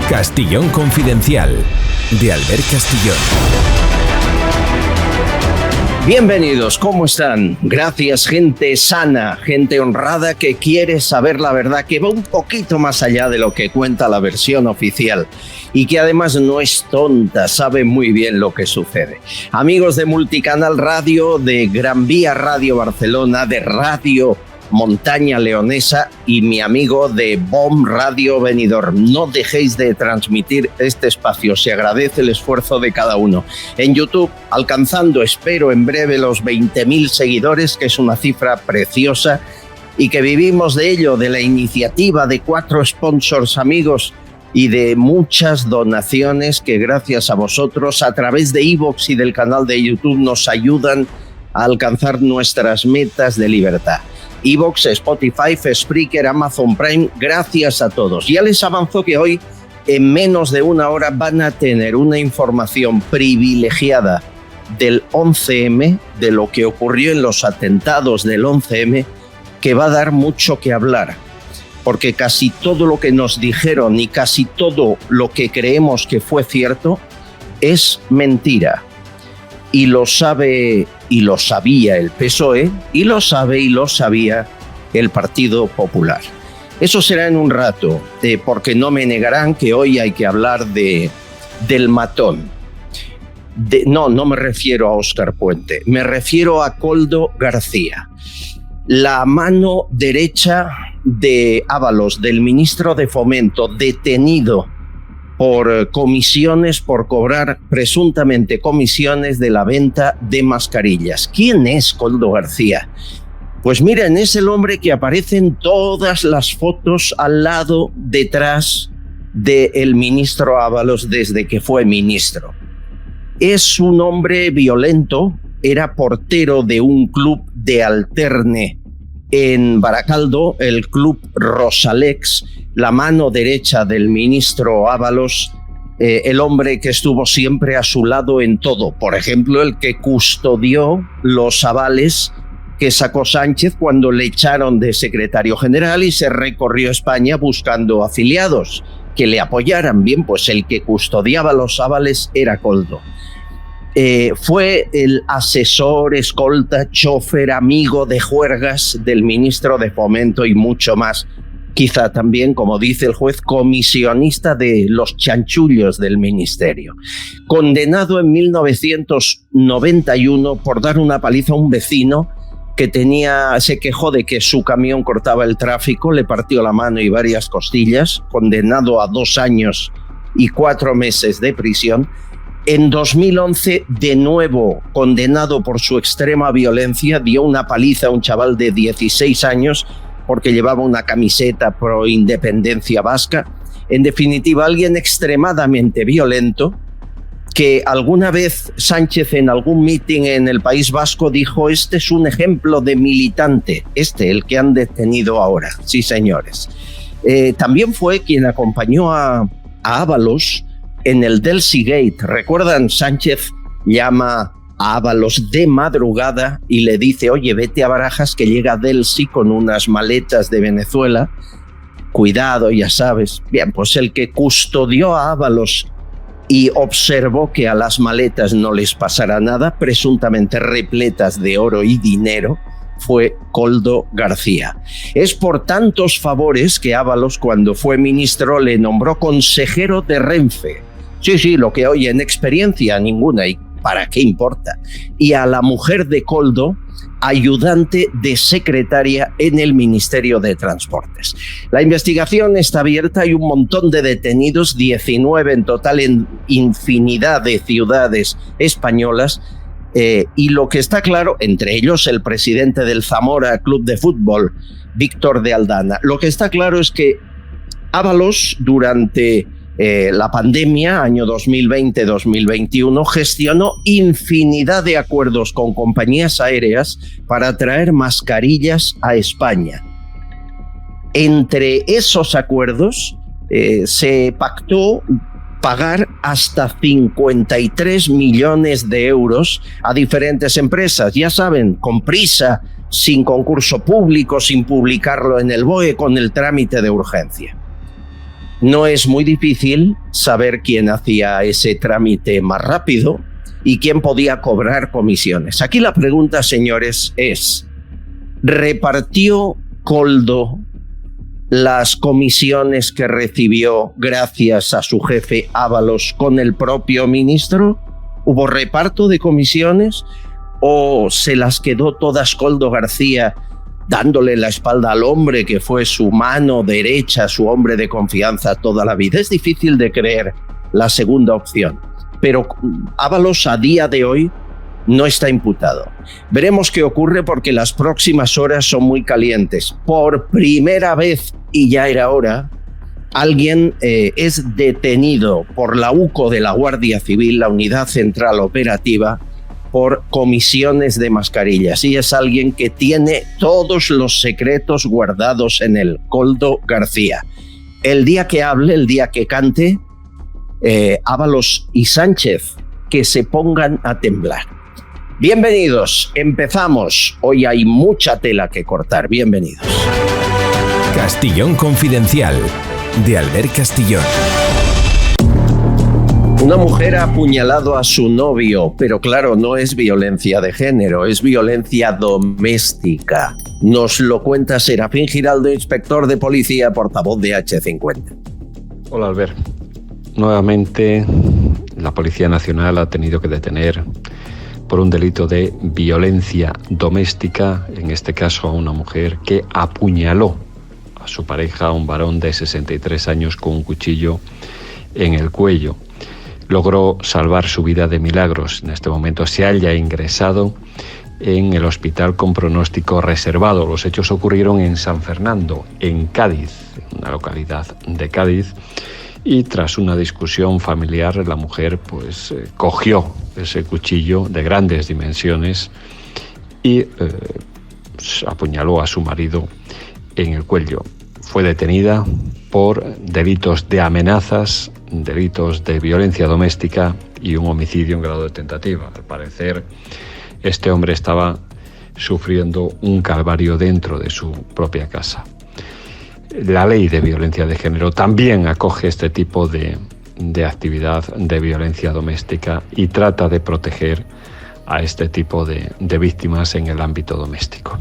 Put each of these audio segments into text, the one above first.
Castillón Confidencial, de Albert Castillón. Bienvenidos, ¿cómo están? Gracias, gente sana, gente honrada que quiere saber la verdad, que va un poquito más allá de lo que cuenta la versión oficial y que además no es tonta, sabe muy bien lo que sucede. Amigos de Multicanal Radio, de Gran Vía Radio Barcelona, de Radio Montaña Leonesa y mi amigo de BOM Radio Benidorm. No dejéis de transmitir este espacio, se agradece el esfuerzo de cada uno. En YouTube, alcanzando, espero, en breve los 20.000 seguidores, que es una cifra preciosa, y que vivimos de ello, de la iniciativa de 4 sponsors amigos y de muchas donaciones que gracias a vosotros, a través de iVoox y del canal de YouTube, nos ayudan a alcanzar nuestras metas de libertad. iVoox, Spotify, Spreaker, Amazon Prime, gracias a todos. Ya les avanzo que hoy, en menos de una hora, van a tener una información privilegiada del 11M, de lo que ocurrió en los atentados del 11M, que va a dar mucho que hablar, porque casi todo lo que nos dijeron y casi todo lo que creemos que fue cierto es mentira. Y lo sabe y lo sabía el PSOE, y lo sabe y lo sabía el Partido Popular. Eso será en un rato, porque no me negarán que hoy hay que hablar del matón. No me refiero a Óscar Puente, me refiero a Koldo García, la mano derecha de Ábalos, del ministro de Fomento, detenido por comisiones, por cobrar presuntamente comisiones de la venta de mascarillas. ¿Quién es Koldo García? Pues miren, es el hombre que aparece en todas las fotos al lado, detrás del ministro Ábalos desde que fue ministro. Es un hombre violento, era portero de un club de alterne en Baracaldo, el club Rosalex, la mano derecha del ministro Ábalos, el hombre que estuvo siempre a su lado en todo. Por ejemplo, el que custodió los avales que sacó Sánchez cuando le echaron de secretario general y se recorrió España buscando afiliados que le apoyaran. Bien, pues el que custodiaba los avales era Koldo. Fue el asesor, escolta, chofer, amigo de juergas del ministro de Fomento y mucho más. Quizá también, como dice el juez, comisionista de los chanchullos del ministerio. Condenado en 1991 por dar una paliza a un vecino que se quejó de que su camión cortaba el tráfico, le partió la mano y varias costillas, condenado a 2 años y 4 meses de prisión. En 2011, de nuevo condenado por su extrema violencia, dio una paliza a un chaval de 16 años porque llevaba una camiseta pro independencia vasca. En definitiva, alguien extremadamente violento que alguna vez Sánchez en algún meeting en el País Vasco dijo: este es un ejemplo de militante, el que han detenido ahora. Sí, señores. También fue quien acompañó a Ábalos en el Delcy Gate. ¿Recuerdan? Sánchez llama a Ábalos de madrugada y le dice: oye, vete a Barajas que llega Delcy con unas maletas de Venezuela. Cuidado, ya sabes. Bien, pues el que custodió a Ábalos y observó que a las maletas no les pasara nada, presuntamente repletas de oro y dinero, fue Koldo García. Es por tantos favores que Ábalos, cuando fue ministro, le nombró consejero de Renfe. Sí, lo que hoy en experiencia ninguna, y ¿para qué importa? Y a la mujer de Koldo, ayudante de secretaria en el Ministerio de Transportes. La investigación está abierta, hay un montón de detenidos, 19 en total en infinidad de ciudades españolas, y lo que está claro, entre ellos el presidente del Zamora Club de Fútbol, Víctor de Aldana, lo que está claro es que Ábalos, durante la pandemia, año 2020-2021, gestionó infinidad de acuerdos con compañías aéreas para traer mascarillas a España. Entre esos acuerdos se pactó pagar hasta 53 millones de euros a diferentes empresas, ya saben, con prisa, sin concurso público, sin publicarlo en el BOE, con el trámite de urgencia. No es muy difícil saber quién hacía ese trámite más rápido y quién podía cobrar comisiones. Aquí la pregunta, señores, es: ¿repartió Koldo las comisiones que recibió gracias a su jefe Ábalos con el propio ministro? ¿Hubo reparto de comisiones o se las quedó todas Koldo García, dándole la espalda al hombre que fue su mano derecha, su hombre de confianza toda la vida? Es difícil de creer la segunda opción, pero Ábalos a día de hoy no está imputado. Veremos qué ocurre, porque las próximas horas son muy calientes. Por primera vez, y ya era hora, alguien es detenido por la UCO de la Guardia Civil, la Unidad Central Operativa, por comisiones de mascarillas. Y es alguien que tiene todos los secretos guardados en él, Koldo García. El día que hable, el día que cante, Ábalos y Sánchez, que se pongan a temblar. Bienvenidos, empezamos. Hoy hay mucha tela que cortar. Bienvenidos. Castillón Confidencial, de Albert Castillón. Una mujer ha apuñalado a su novio, pero claro, no es violencia de género, es violencia doméstica. Nos lo cuenta Serafín Giraldo, inspector de policía, portavoz de H50. Hola, Albert. Nuevamente, la Policía Nacional ha tenido que detener por un delito de violencia doméstica, en este caso a una mujer que apuñaló a su pareja, un varón de 63 años, con un cuchillo en el cuello. Logró salvar su vida de milagros. En este momento se halla ingresado en el hospital con pronóstico reservado. Los hechos ocurrieron en San Fernando, en Cádiz, una localidad de Cádiz. Y tras una discusión familiar, la mujer cogió ese cuchillo de grandes dimensiones y apuñaló a su marido en el cuello. Fue detenida por delitos de amenazas, delitos de violencia doméstica y un homicidio en grado de tentativa. Al parecer, este hombre estaba sufriendo un calvario dentro de su propia casa. La ley de violencia de género también acoge este tipo de actividad de violencia doméstica y trata de proteger a este tipo de víctimas en el ámbito doméstico.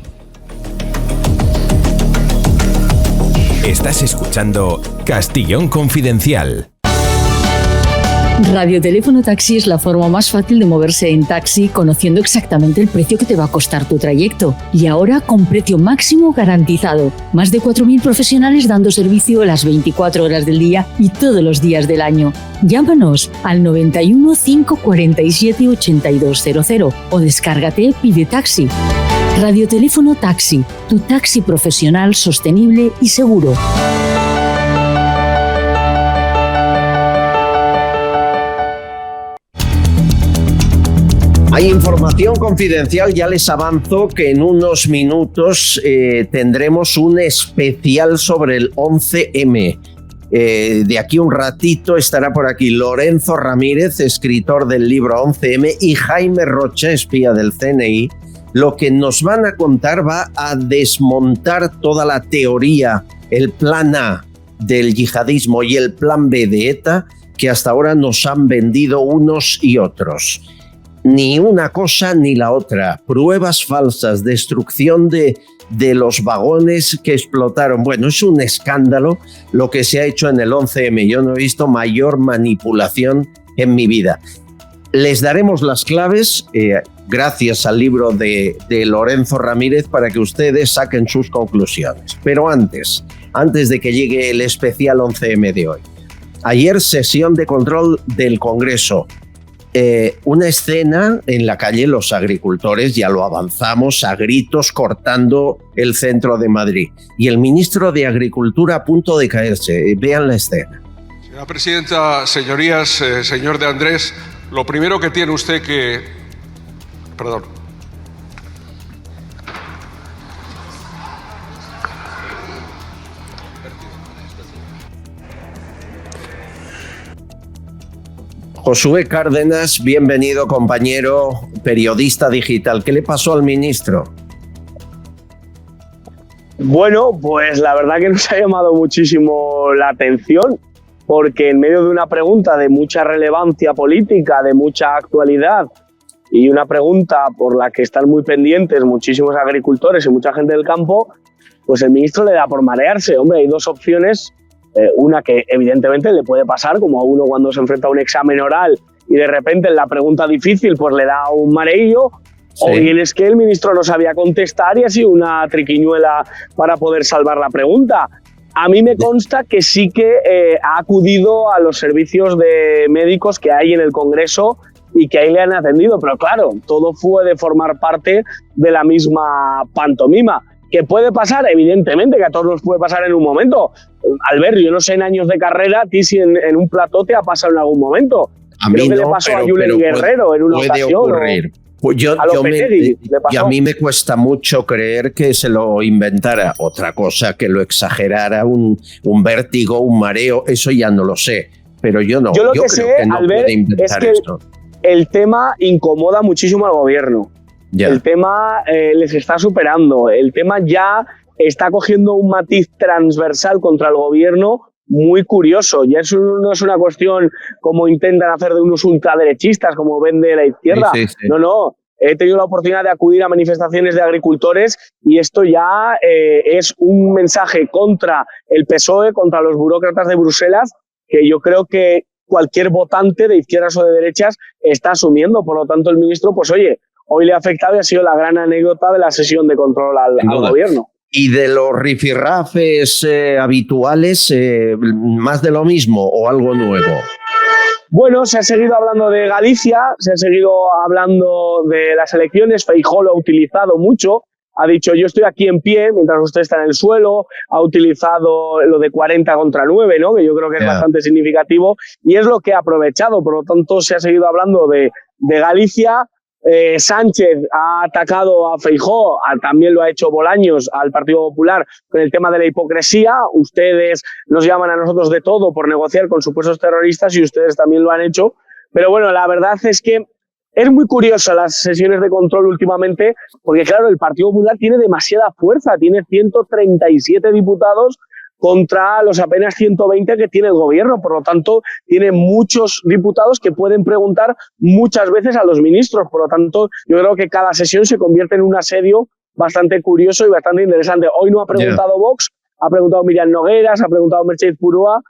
Estás escuchando Castillón Confidencial. Radioteléfono Taxi es la forma más fácil de moverse en taxi, conociendo exactamente el precio que te va a costar tu trayecto. Y ahora con precio máximo garantizado. Más de 4.000 profesionales dando servicio las 24 horas del día y todos los días del año. Llámanos al 91 547 8200 o descárgate Pide Taxi. Radioteléfono Taxi, tu taxi profesional, sostenible y seguro. Hay información confidencial, ya les avanzo que en unos minutos tendremos un especial sobre el 11M. De aquí un ratito estará por aquí Lorenzo Ramírez, escritor del libro 11M, y Jaime Rocha, espía del CNI. Lo que nos van a contar va a desmontar toda la teoría, el plan A del yihadismo y el plan B de ETA, que hasta ahora nos han vendido unos y otros. Ni una cosa ni la otra. Pruebas falsas, destrucción de los vagones que explotaron. Bueno, es un escándalo lo que se ha hecho en el 11M. Yo no he visto mayor manipulación en mi vida. Les daremos las claves, gracias al libro de Lorenzo Ramírez, para que ustedes saquen sus conclusiones. Pero antes de que llegue el especial 11M de hoy. Ayer, sesión de control del Congreso. Una escena en la calle Los Agricultores, ya lo avanzamos, a gritos cortando el centro de Madrid. Y el ministro de Agricultura a punto de caerse. Vean la escena. Señora presidenta, señorías, señor de Andrés, lo primero que tiene usted que... Perdón. Josué Cárdenas, bienvenido, compañero, periodista digital. ¿Qué le pasó al ministro? Bueno, pues la verdad que nos ha llamado muchísimo la atención. porque en medio de una pregunta de mucha relevancia política, de mucha actualidad, y una pregunta por la que están muy pendientes muchísimos agricultores y mucha gente del campo, pues el ministro le da por marearse. Hombre, hay dos opciones, una que evidentemente le puede pasar, como a uno cuando se enfrenta a un examen oral y de repente en la pregunta difícil pues le da un mareillo, sí. O bien es que el ministro no sabía contestar y ha sido una triquiñuela para poder salvar la pregunta. A mí me consta que sí que ha acudido a los servicios de médicos que hay en el Congreso y que ahí le han atendido, pero claro, todo puede formar parte de la misma pantomima. ¿Qué puede pasar? Evidentemente, que a todos nos puede pasar en un momento. Albert, yo no sé en años de carrera, a ti si en un plató te ha pasado en algún momento. A mí Creo que no, le pasó pero, a Julen Guerrero en una puede ocasión. Ocurrir. Pues y a mí me cuesta mucho creer que se lo inventara. Otra cosa, que lo exagerara, un vértigo, un mareo, eso ya no lo sé. Pero yo no. Yo lo que que sé, sé, no Albert, puede inventar es que esto. El tema incomoda muchísimo al gobierno. Ya. El tema les está superando. El tema ya está cogiendo un matiz transversal contra el gobierno muy curioso. Ya eso no es una cuestión como intentan hacer de unos ultraderechistas, como vende la izquierda. Sí, sí, sí. No. He tenido la oportunidad de acudir a manifestaciones de agricultores y esto ya es un mensaje contra el PSOE, contra los burócratas de Bruselas, que yo creo que cualquier votante de izquierdas o de derechas está asumiendo. Por lo tanto, el ministro, pues oye, hoy le ha afectado y ha sido la gran anécdota de la sesión de control al gobierno. ¿Y de los rifirrafes habituales, más de lo mismo o algo nuevo? Bueno, se ha seguido hablando de Galicia, se ha seguido hablando de las elecciones. Feijóo lo ha utilizado mucho. Ha dicho, yo estoy aquí en pie mientras usted está en el suelo. Ha utilizado lo de 40 contra 9, ¿no? Que yo creo que es bastante significativo. Y es lo que ha aprovechado. Por lo tanto, se ha seguido hablando de Galicia. Sánchez ha atacado a Feijóo, también lo ha hecho Bolaños al Partido Popular con el tema de la hipocresía. Ustedes nos llaman a nosotros de todo por negociar con supuestos terroristas y ustedes también lo han hecho. Pero bueno, la verdad es que es muy curiosa las sesiones de control últimamente porque, claro, el Partido Popular tiene demasiada fuerza, tiene 137 diputados contra los apenas 120 que tiene el gobierno. Por lo tanto, tiene muchos diputados que pueden preguntar muchas veces a los ministros. Por lo tanto, yo creo que cada sesión se convierte en un asedio bastante curioso y bastante interesante. Hoy no ha preguntado Vox, ha preguntado Miriam Nogueras, ha preguntado Mercedes Purúa,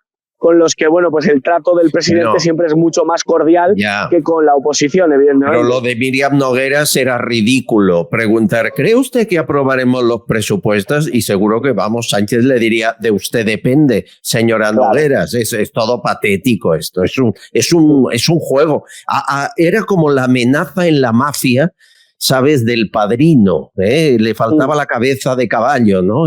con los que, bueno, pues el trato del presidente siempre es mucho más cordial que con la oposición, evidentemente. Pero lo de Miriam Nogueras era ridículo. Preguntar, ¿cree usted que aprobaremos los presupuestos? Y seguro que, vamos, Sánchez le diría, de usted depende, señora Nogueras. Es todo patético esto. Es un juego. Era como la amenaza en la mafia, ¿sabes? Del Padrino. Le faltaba la cabeza de caballo, ¿no?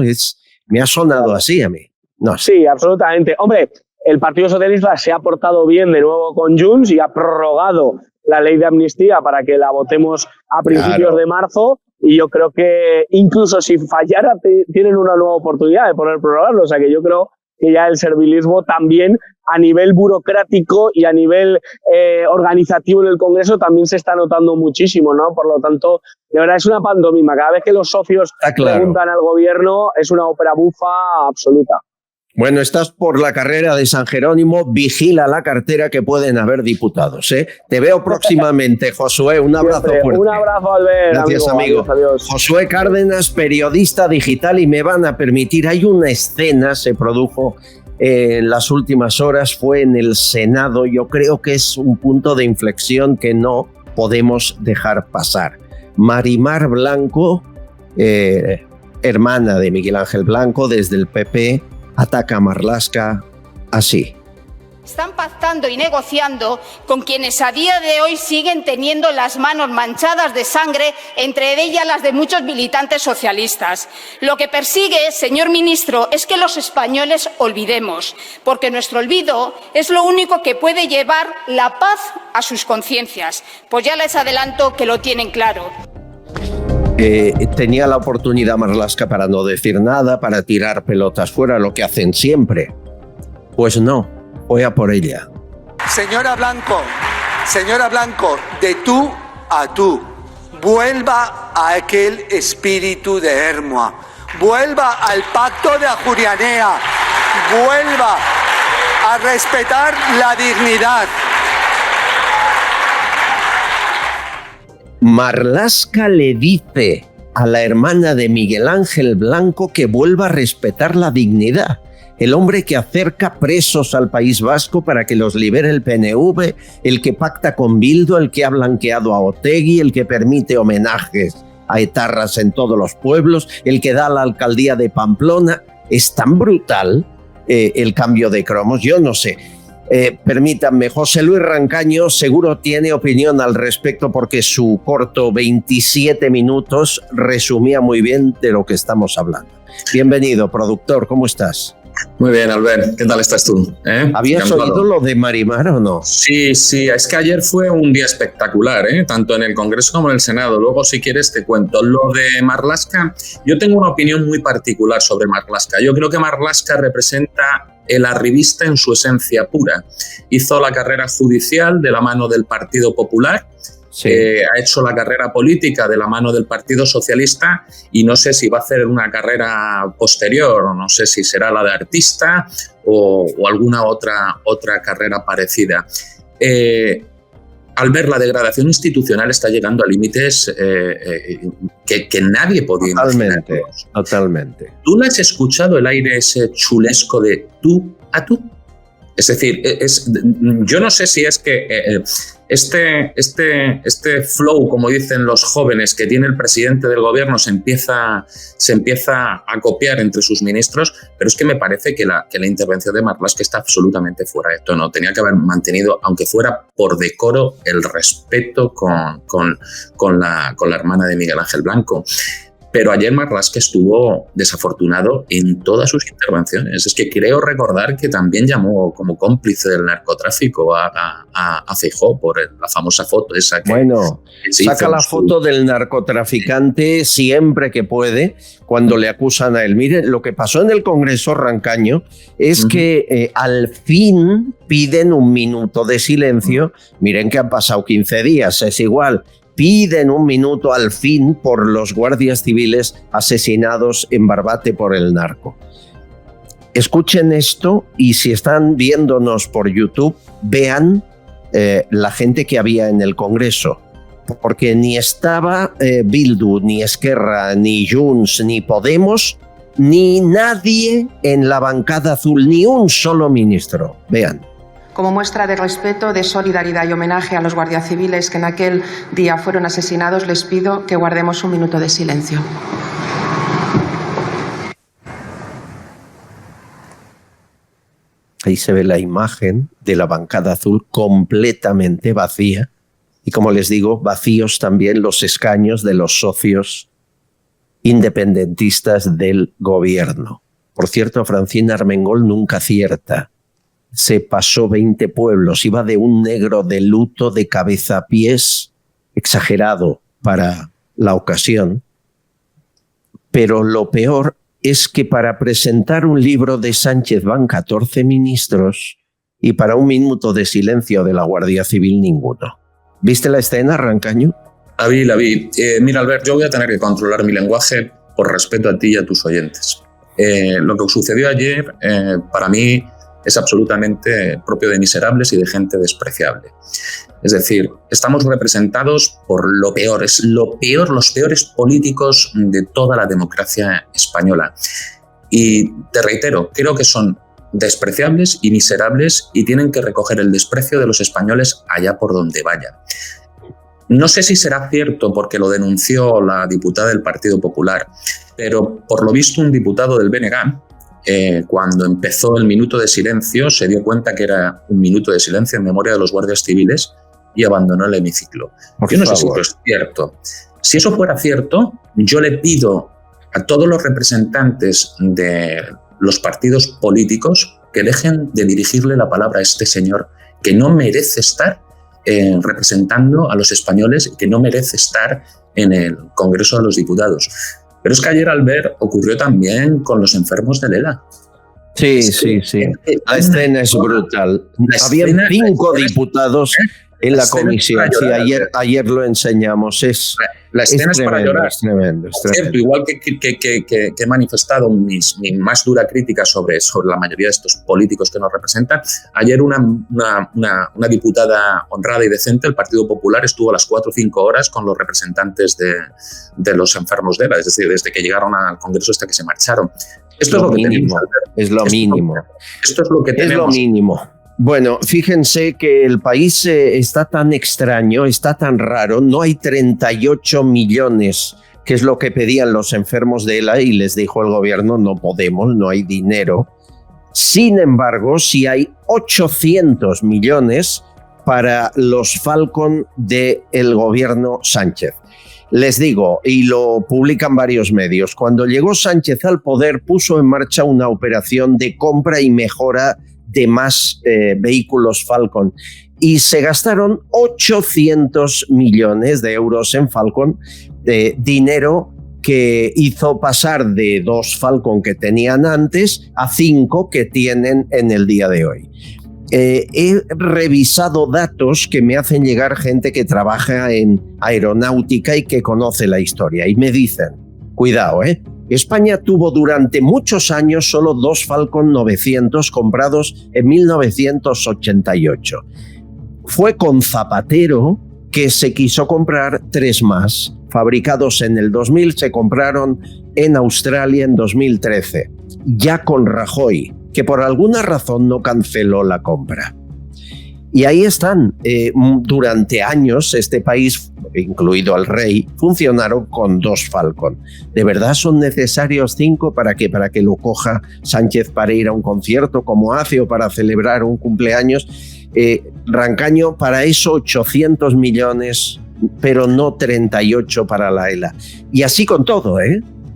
Me ha sonado así a mí. No sé. Sí, absolutamente. Hombre, el Partido Socialista se ha portado bien de nuevo con Junts y ha prorrogado la ley de amnistía para que la votemos a principios de marzo, y yo creo que incluso si fallara tienen una nueva oportunidad de poder prorrogarlo. O sea que yo creo que ya el servilismo también a nivel burocrático y a nivel organizativo en el Congreso también se está notando muchísimo, ¿no? Por lo tanto, de verdad es una pantomima. Cada vez que los socios preguntan al gobierno es una ópera bufa absoluta. Bueno, estás por la carrera de San Jerónimo, vigila la cartera que pueden haber diputados, ¿eh? Te veo próximamente, Josué, un abrazo fuerte. Un abrazo, Albert. Gracias, amigo. Adiós. Josué Cárdenas, periodista digital, y me van a permitir, hay una escena, se produjo en las últimas horas, fue en el Senado, yo creo que es un punto de inflexión que no podemos dejar pasar. Marimar Blanco, hermana de Miguel Ángel Blanco, desde el PP, ataca a Marlaska así. Están pactando y negociando con quienes a día de hoy siguen teniendo las manos manchadas de sangre, entre ellas las de muchos militantes socialistas. Lo que persigue, señor ministro, es que los españoles olvidemos, porque nuestro olvido es lo único que puede llevar la paz a sus conciencias. Pues ya les adelanto que lo tienen claro. Tenía la oportunidad Marlaska para no decir nada, para tirar pelotas fuera, lo que hacen siempre. Pues no, voy a por ella. Señora Blanco, de tú a tú, vuelva a aquel espíritu de Hermoa, vuelva al pacto de Ajurianea, vuelva a respetar la dignidad. Marlaska le dice a la hermana de Miguel Ángel Blanco que vuelva a respetar la dignidad. El hombre que acerca presos al País Vasco para que los libere el PNV, el que pacta con Bildu, el que ha blanqueado a Otegi, el que permite homenajes a etarras en todos los pueblos, el que da la alcaldía de Pamplona. Es tan brutal el cambio de cromos, yo no sé. Permítanme, José Luis Rancaño seguro tiene opinión al respecto porque su corto 27 minutos resumía muy bien de lo que estamos hablando. Bienvenido, productor, ¿cómo estás? Muy bien, Albert, ¿qué tal estás tú? ¿Habías oído lo de Marimar o no? Sí, es que ayer fue un día espectacular, tanto en el Congreso como en el Senado. Luego, si quieres, te cuento. Lo de Marlaska, yo tengo una opinión muy particular sobre Marlaska. Yo creo que Marlaska representa el arribista en su esencia pura. Hizo la carrera judicial de la mano del Partido Popular, sí. Ha hecho la carrera política de la mano del Partido Socialista y no sé si va a hacer una carrera posterior, no sé si será la de artista o alguna otra carrera parecida. Al ver la degradación institucional está llegando a límites que nadie podía imaginar. Totalmente. ¿Tú no has escuchado el aire ese chulesco de tú a tú? Es decir, yo no sé si es que este flow, como dicen los jóvenes, que tiene el presidente del gobierno se empieza a copiar entre sus ministros, pero es que me parece que la intervención de Marlaska está absolutamente fuera de tono. Tenía que haber mantenido, aunque fuera por decoro, el respeto con la hermana de Miguel Ángel Blanco. Pero ayer Marlaska estuvo desafortunado en todas sus intervenciones. Es que creo recordar que también llamó como cómplice del narcotráfico a Feijóo por la famosa foto esa que... Bueno, saca la foto del narcotraficante siempre que puede cuando le acusan a él. Mire, lo que pasó en el Congreso, Rancaño, es que al fin piden un minuto de silencio. Miren que han pasado 15 días, es igual. Piden un minuto al fin por los guardias civiles asesinados en Barbate por el narco. Escuchen esto y si están viéndonos por YouTube, vean la gente que había en el Congreso. Porque ni estaba Bildu, ni Esquerra, ni Junts, ni Podemos, ni nadie en la bancada azul, ni un solo ministro. Vean. Como muestra de respeto, de solidaridad y homenaje a los guardias civiles que en aquel día fueron asesinados, les pido que guardemos un minuto de silencio. Ahí se ve la imagen de la bancada azul completamente vacía. Y como les digo, vacíos también los escaños de los socios independentistas del gobierno. Por cierto, Francina Armengol nunca acierta. Se pasó 20 pueblos, iba de un negro de luto de cabeza a pies, exagerado para la ocasión. Pero lo peor es que para presentar un libro de Sánchez van 14 ministros y para un minuto de silencio de la Guardia Civil ninguno. ¿Viste la escena, Rancaño? La vi. Mira, Albert, yo voy a tener que controlar mi lenguaje por respeto a ti y a tus oyentes. Lo que sucedió ayer, para mí, es absolutamente propio de miserables y de gente despreciable. Es decir, estamos representados por lo peor, los peores políticos de toda la democracia española. Y te reitero, creo que son despreciables y miserables y tienen que recoger el desprecio de los españoles allá por donde vayan. No sé si será cierto porque lo denunció la diputada del Partido Popular, pero por lo visto un diputado del BNG, cuando empezó el minuto de silencio, se dio cuenta que era un minuto de silencio en memoria de los guardias civiles y abandonó el hemiciclo. Yo no sé si eso es cierto. Si eso fuera cierto, yo le pido a todos los representantes de los partidos políticos que dejen de dirigirle la palabra a este señor, que no merece estar representando a los españoles y que no merece estar en el Congreso de los Diputados. Pero es que ayer, Albert, ocurrió también con los enfermos del ELA. Sí. La escena es brutal. Habían 5 diputados En la comisión, sí, ayer lo enseñamos. La escena es para llorar. Es tremendo. Cierto, igual que he manifestado mi más dura crítica sobre la mayoría de estos políticos que nos representan, ayer una diputada honrada y decente del Partido Popular estuvo a las 4 o 5 horas con los representantes de los enfermos de ELA, es decir, desde que llegaron al Congreso hasta que se marcharon. Esto es lo mínimo. Es lo mínimo. Esto es lo que tenemos. Es lo mínimo. Bueno, fíjense que el país está tan extraño, está tan raro, no hay 38 millones, que es lo que pedían los enfermos de ELA, y les dijo el gobierno, no podemos, no hay dinero. Sin embargo, sí hay 800 millones para los Falcon del gobierno Sánchez. Les digo, y lo publican varios medios, cuando llegó Sánchez al poder puso en marcha una operación de compra y mejora de más vehículos Falcon y se gastaron 800 millones de euros en Falcon, de dinero que hizo pasar de 2 Falcon que tenían antes a 5 que tienen en el día de hoy. He revisado datos que me hacen llegar gente que trabaja en aeronáutica y que conoce la historia y me dicen, cuidado, España tuvo durante muchos años solo 2 Falcon 900 comprados en 1988. Fue con Zapatero que se quiso comprar 3 más. Fabricados en el 2000, se compraron en Australia en 2013. Ya con Rajoy, que por alguna razón no canceló la compra. Y ahí están. Durante años este país, incluido el rey, funcionaron con 2 Falcon. ¿De verdad son necesarios 5 para qué? Para que lo coja Sánchez para ir a un concierto como hace o para celebrar un cumpleaños. Rancaño, para eso 800 millones, pero no 38 para la ELA. Y así con todo,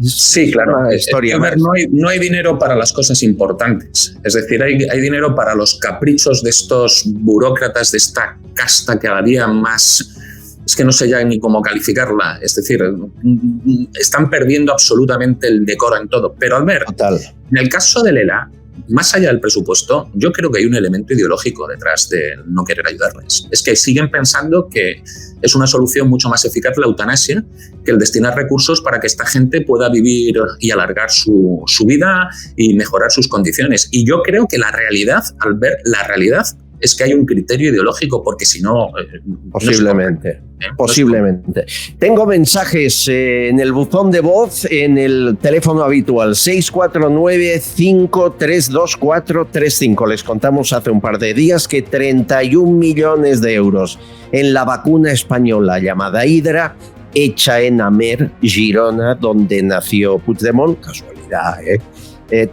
Sí, claro. Historia no hay dinero para las cosas importantes. Es decir, hay dinero para los caprichos de estos burócratas, de esta casta cada día más... Es que no sé ya ni cómo calificarla. Es decir, están perdiendo absolutamente el decoro en todo. Pero Albert, en el caso del ELA, más allá del presupuesto, yo creo que hay un elemento ideológico detrás de no querer ayudarles. Es que siguen pensando que es una solución mucho más eficaz la eutanasia que el destinar recursos para que esta gente pueda vivir y alargar su vida y mejorar sus condiciones. Y yo creo que la realidad, Albert, la realidad es que hay un criterio ideológico, porque si no... Posiblemente. Posiblemente. Tengo mensajes en el buzón de voz, en el teléfono habitual, 649-532435. Les contamos hace un par de días que 31 millones de euros en la vacuna española llamada Hidra, hecha en Amer, Girona, donde nació Puigdemont. Casualidad,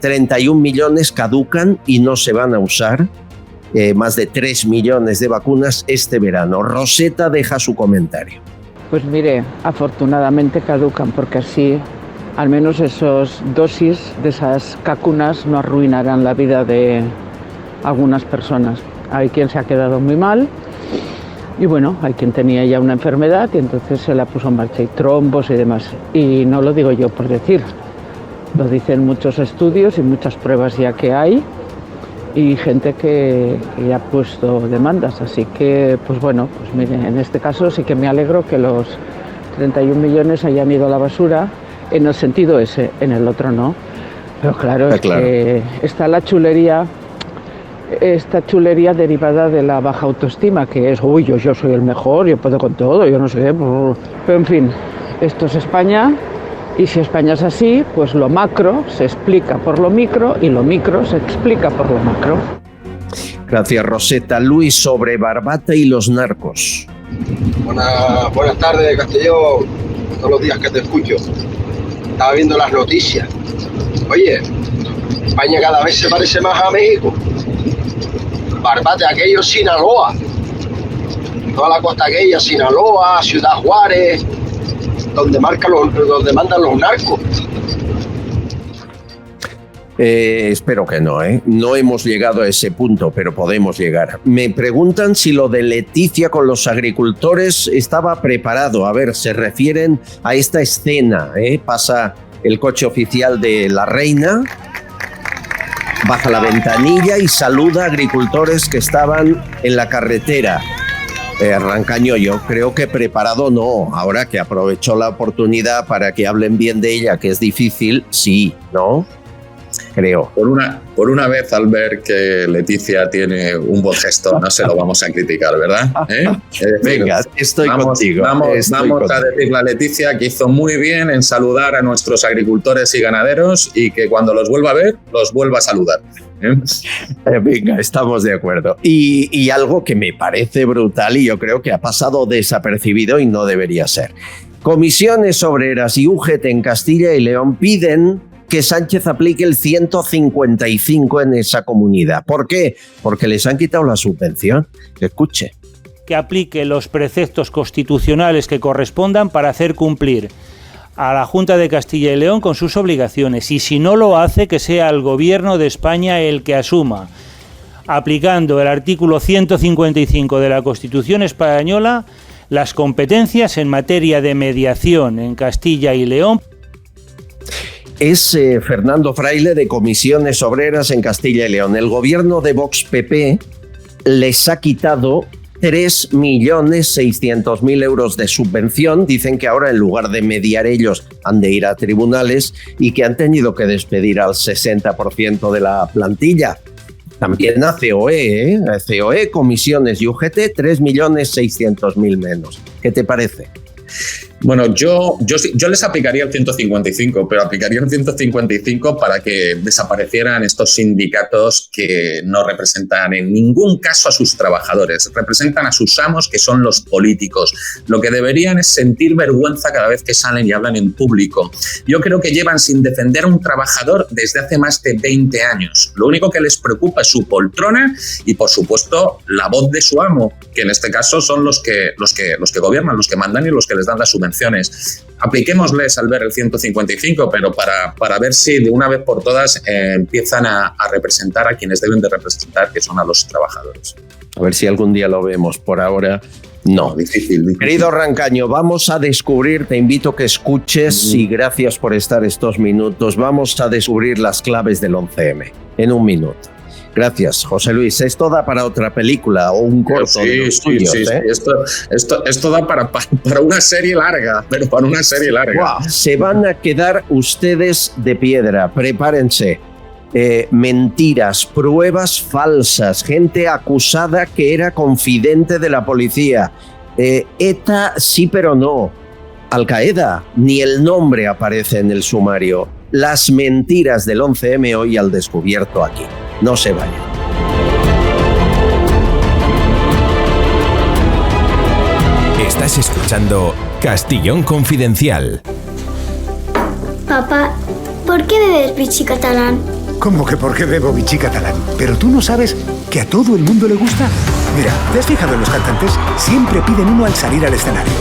31 millones caducan y no se van a usar. Más de 3 millones de vacunas este verano. Roseta deja su comentario. Pues mire, afortunadamente caducan, porque así al menos esos dosis de esas vacunas no arruinarán la vida de algunas personas. Hay quien se ha quedado muy mal y bueno, hay quien tenía ya una enfermedad y entonces se la puso en marcha, y trombos y demás. Y no lo digo yo por decir, lo dicen muchos estudios y muchas pruebas ya que hay, y gente que ya ha puesto demandas. Así que, pues bueno, pues mire, en este caso sí que me alegro que los 31 millones hayan ido a la basura, en el sentido ese, en el otro no. Pero claro, que está la chulería, esta chulería derivada de la baja autoestima, que es, uy, yo soy el mejor, yo puedo con todo, yo no sé. Pero en fin, esto es España. Y si España es así, pues lo macro se explica por lo micro y lo micro se explica por lo macro. Gracias, Roseta. Luis, sobre Barbata y los narcos. Buenas tardes, Castelló. Todos los días que te escucho. Estaba viendo las noticias. Oye, España cada vez se parece más a México. Barbate, aquello, Sinaloa. Toda la costa aquella, Sinaloa, Ciudad Juárez, donde mandan los narcos. Espero que no, No hemos llegado a ese punto, pero podemos llegar. Me preguntan si lo de Leticia con los agricultores estaba preparado. A ver, se refieren a esta escena, Pasa el coche oficial de la reina, baja la ventanilla y saluda a agricultores que estaban en la carretera. Rancaño, yo creo que preparado no, ahora que aprovechó la oportunidad para que hablen bien de ella, que es difícil, sí, ¿no? Creo. Por una vez, al ver que Leticia tiene un buen gesto, no se lo vamos a criticar, ¿verdad? Venga, estoy contigo. Vamos a decirle a Leticia que hizo muy bien en saludar a nuestros agricultores y ganaderos y que cuando los vuelva a ver, los vuelva a saludar. Venga, estamos de acuerdo. Y algo que me parece brutal y yo creo que ha pasado desapercibido y no debería ser. Comisiones Obreras y UGT en Castilla y León piden que Sánchez aplique el 155 en esa comunidad. ¿Por qué? Porque les han quitado la subvención. Escuche. Que aplique los preceptos constitucionales que correspondan para hacer cumplir a la Junta de Castilla y León con sus obligaciones. Y si no lo hace, que sea el Gobierno de España el que asuma, aplicando el artículo 155 de la Constitución española, las competencias en materia de mediación en Castilla y León. Es Fernando Fraile de Comisiones Obreras en Castilla y León. El gobierno de Vox PP les ha quitado 3.600.000 euros de subvención. Dicen que ahora en lugar de mediar ellos han de ir a tribunales y que han tenido que despedir al 60% de la plantilla. También a COE, COE, Comisiones y UGT, 3.600.000 menos. ¿Qué te parece? Bueno, yo les aplicaría el 155, pero aplicaría el 155 para que desaparecieran estos sindicatos que no representan en ningún caso a sus trabajadores, representan a sus amos, que son los políticos. Lo que deberían es sentir vergüenza cada vez que salen y hablan en público. Yo creo que llevan sin defender a un trabajador desde hace más de 20 años. Lo único que les preocupa es su poltrona y, por supuesto, la voz de su amo, que en este caso son los que gobiernan, los que mandan y los que les dan las subvenciones. Apliquémosles al ver el 155, pero para ver si de una vez por todas empiezan a representar a quienes deben de representar, que son a los trabajadores. A ver si algún día lo vemos. Por ahora, no. Difícil. Querido Rancaño, vamos a descubrir, te invito a que escuches y gracias por estar estos minutos. Vamos a descubrir las claves del 11M en un minuto. Gracias, José Luis. Esto da para otra película o un corto de los tuyos, ¿eh? Esto da para una serie larga, pero para una serie larga. Wow. Se van a quedar ustedes de piedra, prepárense. Mentiras, pruebas falsas, gente acusada que era confidente de la policía. ETA sí pero no. Al-Qaeda, ni el nombre aparece en el sumario. Las mentiras del 11M hoy al descubierto aquí. No se vayan. Estás escuchando Castellón Confidencial. Papá, ¿por qué bebes Vichy catalán? ¿Cómo que por qué bebo Vichy catalán? ¿Pero tú no sabes que a todo el mundo le gusta? Mira, ¿te has fijado en los cantantes? Siempre piden uno al salir al escenario.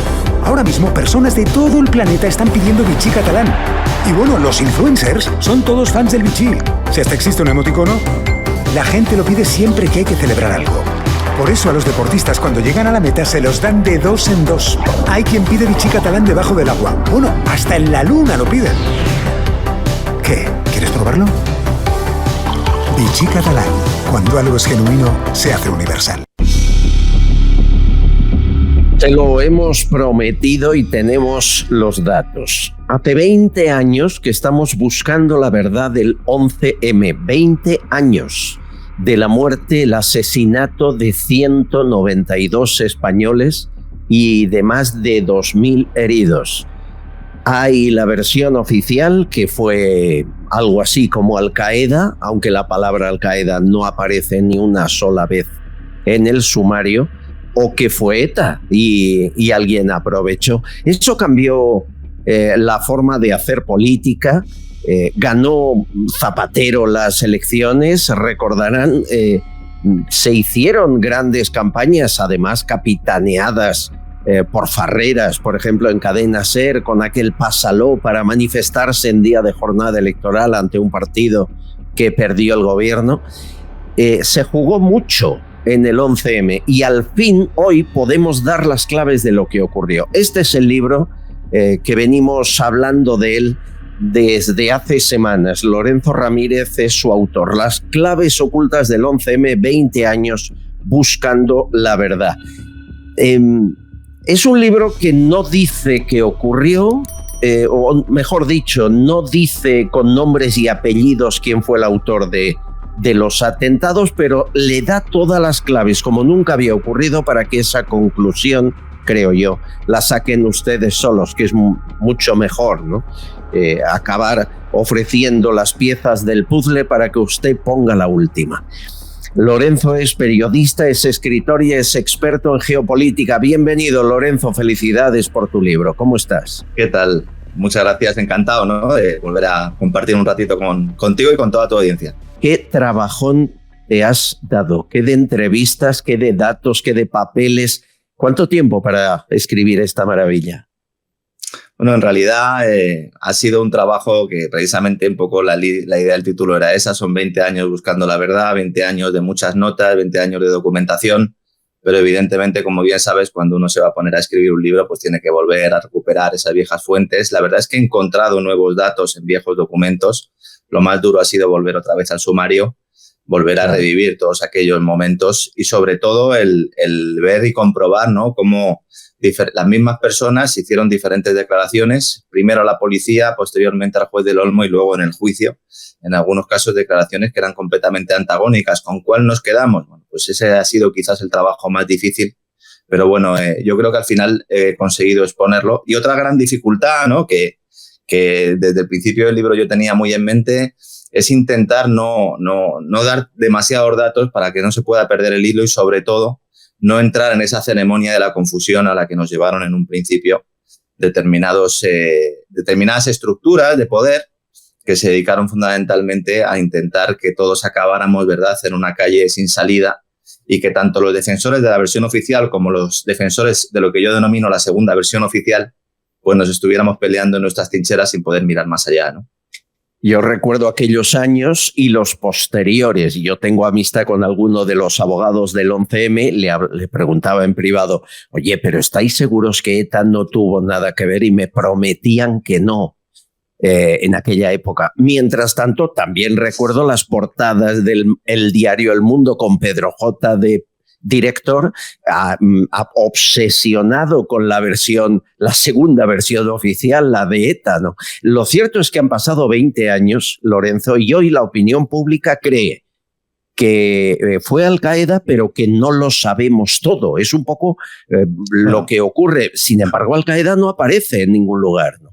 Ahora mismo personas de todo el planeta están pidiendo Vichy catalán. Y bueno, los influencers son todos fans del Vichy. Si hasta existe un emoticono, la gente lo pide siempre que hay que celebrar algo. Por eso a los deportistas cuando llegan a la meta se los dan de 2 en 2. Hay quien pide Vichy catalán debajo del agua. Bueno, hasta en la luna lo piden. ¿Qué? ¿Quieres probarlo? Vichy catalán. Cuando algo es genuino, se hace universal. Te lo hemos prometido y tenemos los datos. Hace 20 años que estamos buscando la verdad del 11M. 20 años de la muerte, el asesinato de 192 españoles y de más de 2.000 heridos. Hay la versión oficial que fue algo así como Al-Qaeda, aunque la palabra Al-Qaeda no aparece ni una sola vez en el sumario, o que fue ETA y alguien aprovechó. Eso cambió la forma de hacer política. Ganó Zapatero las elecciones, recordarán, se hicieron grandes campañas, además capitaneadas por farreras, por ejemplo en Cadena SER, con aquel pásalo para manifestarse en día de jornada electoral ante un partido que perdió el gobierno. Se jugó mucho en el 11M y al fin hoy podemos dar las claves de lo que ocurrió. Este es el libro que venimos hablando de él desde hace semanas. Lorenzo Ramírez es su autor. Las claves ocultas del 11M, 20 años buscando la verdad. Es un libro que no dice que ocurrió, o mejor dicho, no dice con nombres y apellidos quién fue el autor de los atentados, pero le da todas las claves, como nunca había ocurrido, para que esa conclusión, creo yo, la saquen ustedes solos, que es mucho mejor, ¿no? Acabar ofreciendo las piezas del puzzle para que usted ponga la última. Lorenzo es periodista, es escritor y es experto en geopolítica. Bienvenido, Lorenzo, felicidades por tu libro. ¿Cómo estás? ¿Qué tal? Muchas gracias, encantado, ¿no?, de volver a compartir un ratito contigo y con toda tu audiencia. ¿Qué trabajón te has dado? ¿Qué de entrevistas, qué de datos, qué de papeles? ¿Cuánto tiempo para escribir esta maravilla? Bueno, en realidad ha sido un trabajo que precisamente un poco la idea del título era esa. Son 20 años buscando la verdad, 20 años de muchas notas, 20 años de documentación, pero evidentemente, como bien sabes, cuando uno se va a poner a escribir un libro, pues tiene que volver a recuperar esas viejas fuentes. La verdad es que he encontrado nuevos datos en viejos documentos. Lo más duro ha sido volver otra vez al sumario, volver a revivir todos aquellos momentos y sobre todo el ver y comprobar, ¿no?, cómo las mismas personas hicieron diferentes declaraciones, primero a la policía, posteriormente al juez del Olmo y luego en el juicio. En algunos casos declaraciones que eran completamente antagónicas. ¿Con cuál nos quedamos? Bueno, pues ese ha sido quizás el trabajo más difícil, pero bueno, yo creo que al final he conseguido exponerlo. Y otra gran dificultad, ¿no?, que desde el principio del libro yo tenía muy en mente, es intentar no dar demasiados datos para que no se pueda perder el hilo y sobre todo no entrar en esa ceremonia de la confusión a la que nos llevaron en un principio determinadas estructuras de poder que se dedicaron fundamentalmente a intentar que todos acabáramos, ¿verdad?, en una calle sin salida y que tanto los defensores de la versión oficial como los defensores de lo que yo denomino la segunda versión oficial, pues nos estuviéramos peleando en nuestras trincheras sin poder mirar más allá, ¿no? Yo recuerdo aquellos años y los posteriores. Yo tengo amistad con alguno de los abogados del 11M. Le preguntaba en privado, oye, ¿pero estáis seguros que ETA no tuvo nada que ver? Y me prometían que no en aquella época. Mientras tanto, también recuerdo las portadas del diario El Mundo con Pedro J. de director, obsesionado con la segunda versión oficial, la de ETA, ¿no? Lo cierto es que han pasado 20 años, Lorenzo, y hoy la opinión pública cree que fue Al-Qaeda, pero que no lo sabemos todo. Es un poco lo que ocurre. Sin embargo, Al-Qaeda no aparece en ningún lugar, ¿no?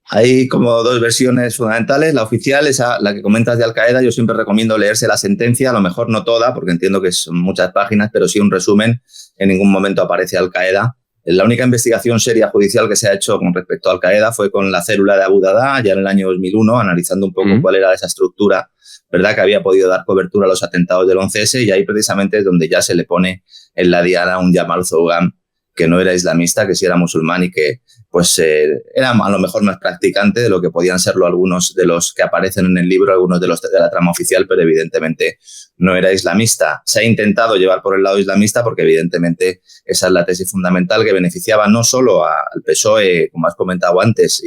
Hay como dos versiones fundamentales. La oficial, esa, la que comentas de Al-Qaeda, yo siempre recomiendo leerse la sentencia, a lo mejor no toda, porque entiendo que son muchas páginas, pero sí un resumen. En ningún momento aparece Al-Qaeda. La única investigación seria judicial que se ha hecho con respecto a Al-Qaeda fue con la célula de Abu Dada, ya en el año 2001, analizando un poco cuál era esa estructura, ¿verdad?, que había podido dar cobertura a los atentados del 11S, y ahí precisamente es donde ya se le pone en la diana un Yamal Zougam, que no era islamista, que sí era musulmán y que pues era a lo mejor más practicante de lo que podían serlo algunos de los que aparecen en el libro, algunos de los de la trama oficial, pero evidentemente no era islamista. Se ha intentado llevar por el lado islamista porque evidentemente esa es la tesis fundamental que beneficiaba no solo al PSOE, como has comentado antes,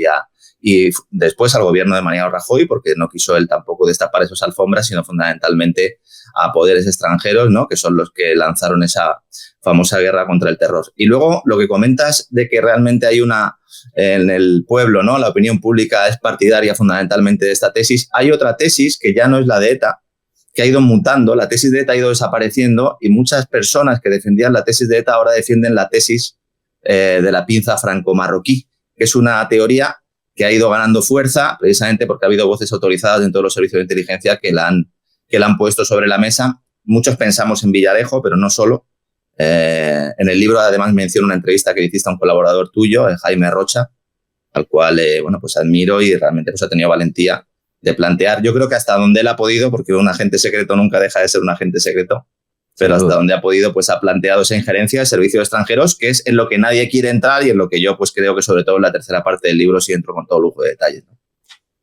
y después al gobierno de Mariano Rajoy, porque no quiso él tampoco destapar esas alfombras, sino fundamentalmente a poderes extranjeros, ¿no?, que son los que lanzaron esa famosa guerra contra el terror. Y luego lo que comentas de que realmente hay en el pueblo, ¿no?, la opinión pública es partidaria fundamentalmente de esta tesis. Hay otra tesis que ya no es la de ETA, que ha ido mutando. La tesis de ETA ha ido desapareciendo y muchas personas que defendían la tesis de ETA ahora defienden la tesis de la pinza franco-marroquí, que es una teoría que ha ido ganando fuerza precisamente porque ha habido voces autorizadas dentro de los servicios de inteligencia que la han puesto sobre la mesa. Muchos pensamos en Villarejo, pero no solo. En el libro además menciono una entrevista que le hiciste a un colaborador tuyo, Jaime Rocha, al cual pues admiro y realmente pues ha tenido valentía de plantear. Yo creo que hasta donde él ha podido, porque un agente secreto nunca deja de ser un agente secreto, pero hasta donde ha podido pues ha planteado esa injerencia de servicios extranjeros, que es en lo que nadie quiere entrar y en lo que yo pues creo que sobre todo en la tercera parte del libro sí entro con todo lujo de detalles, ¿no?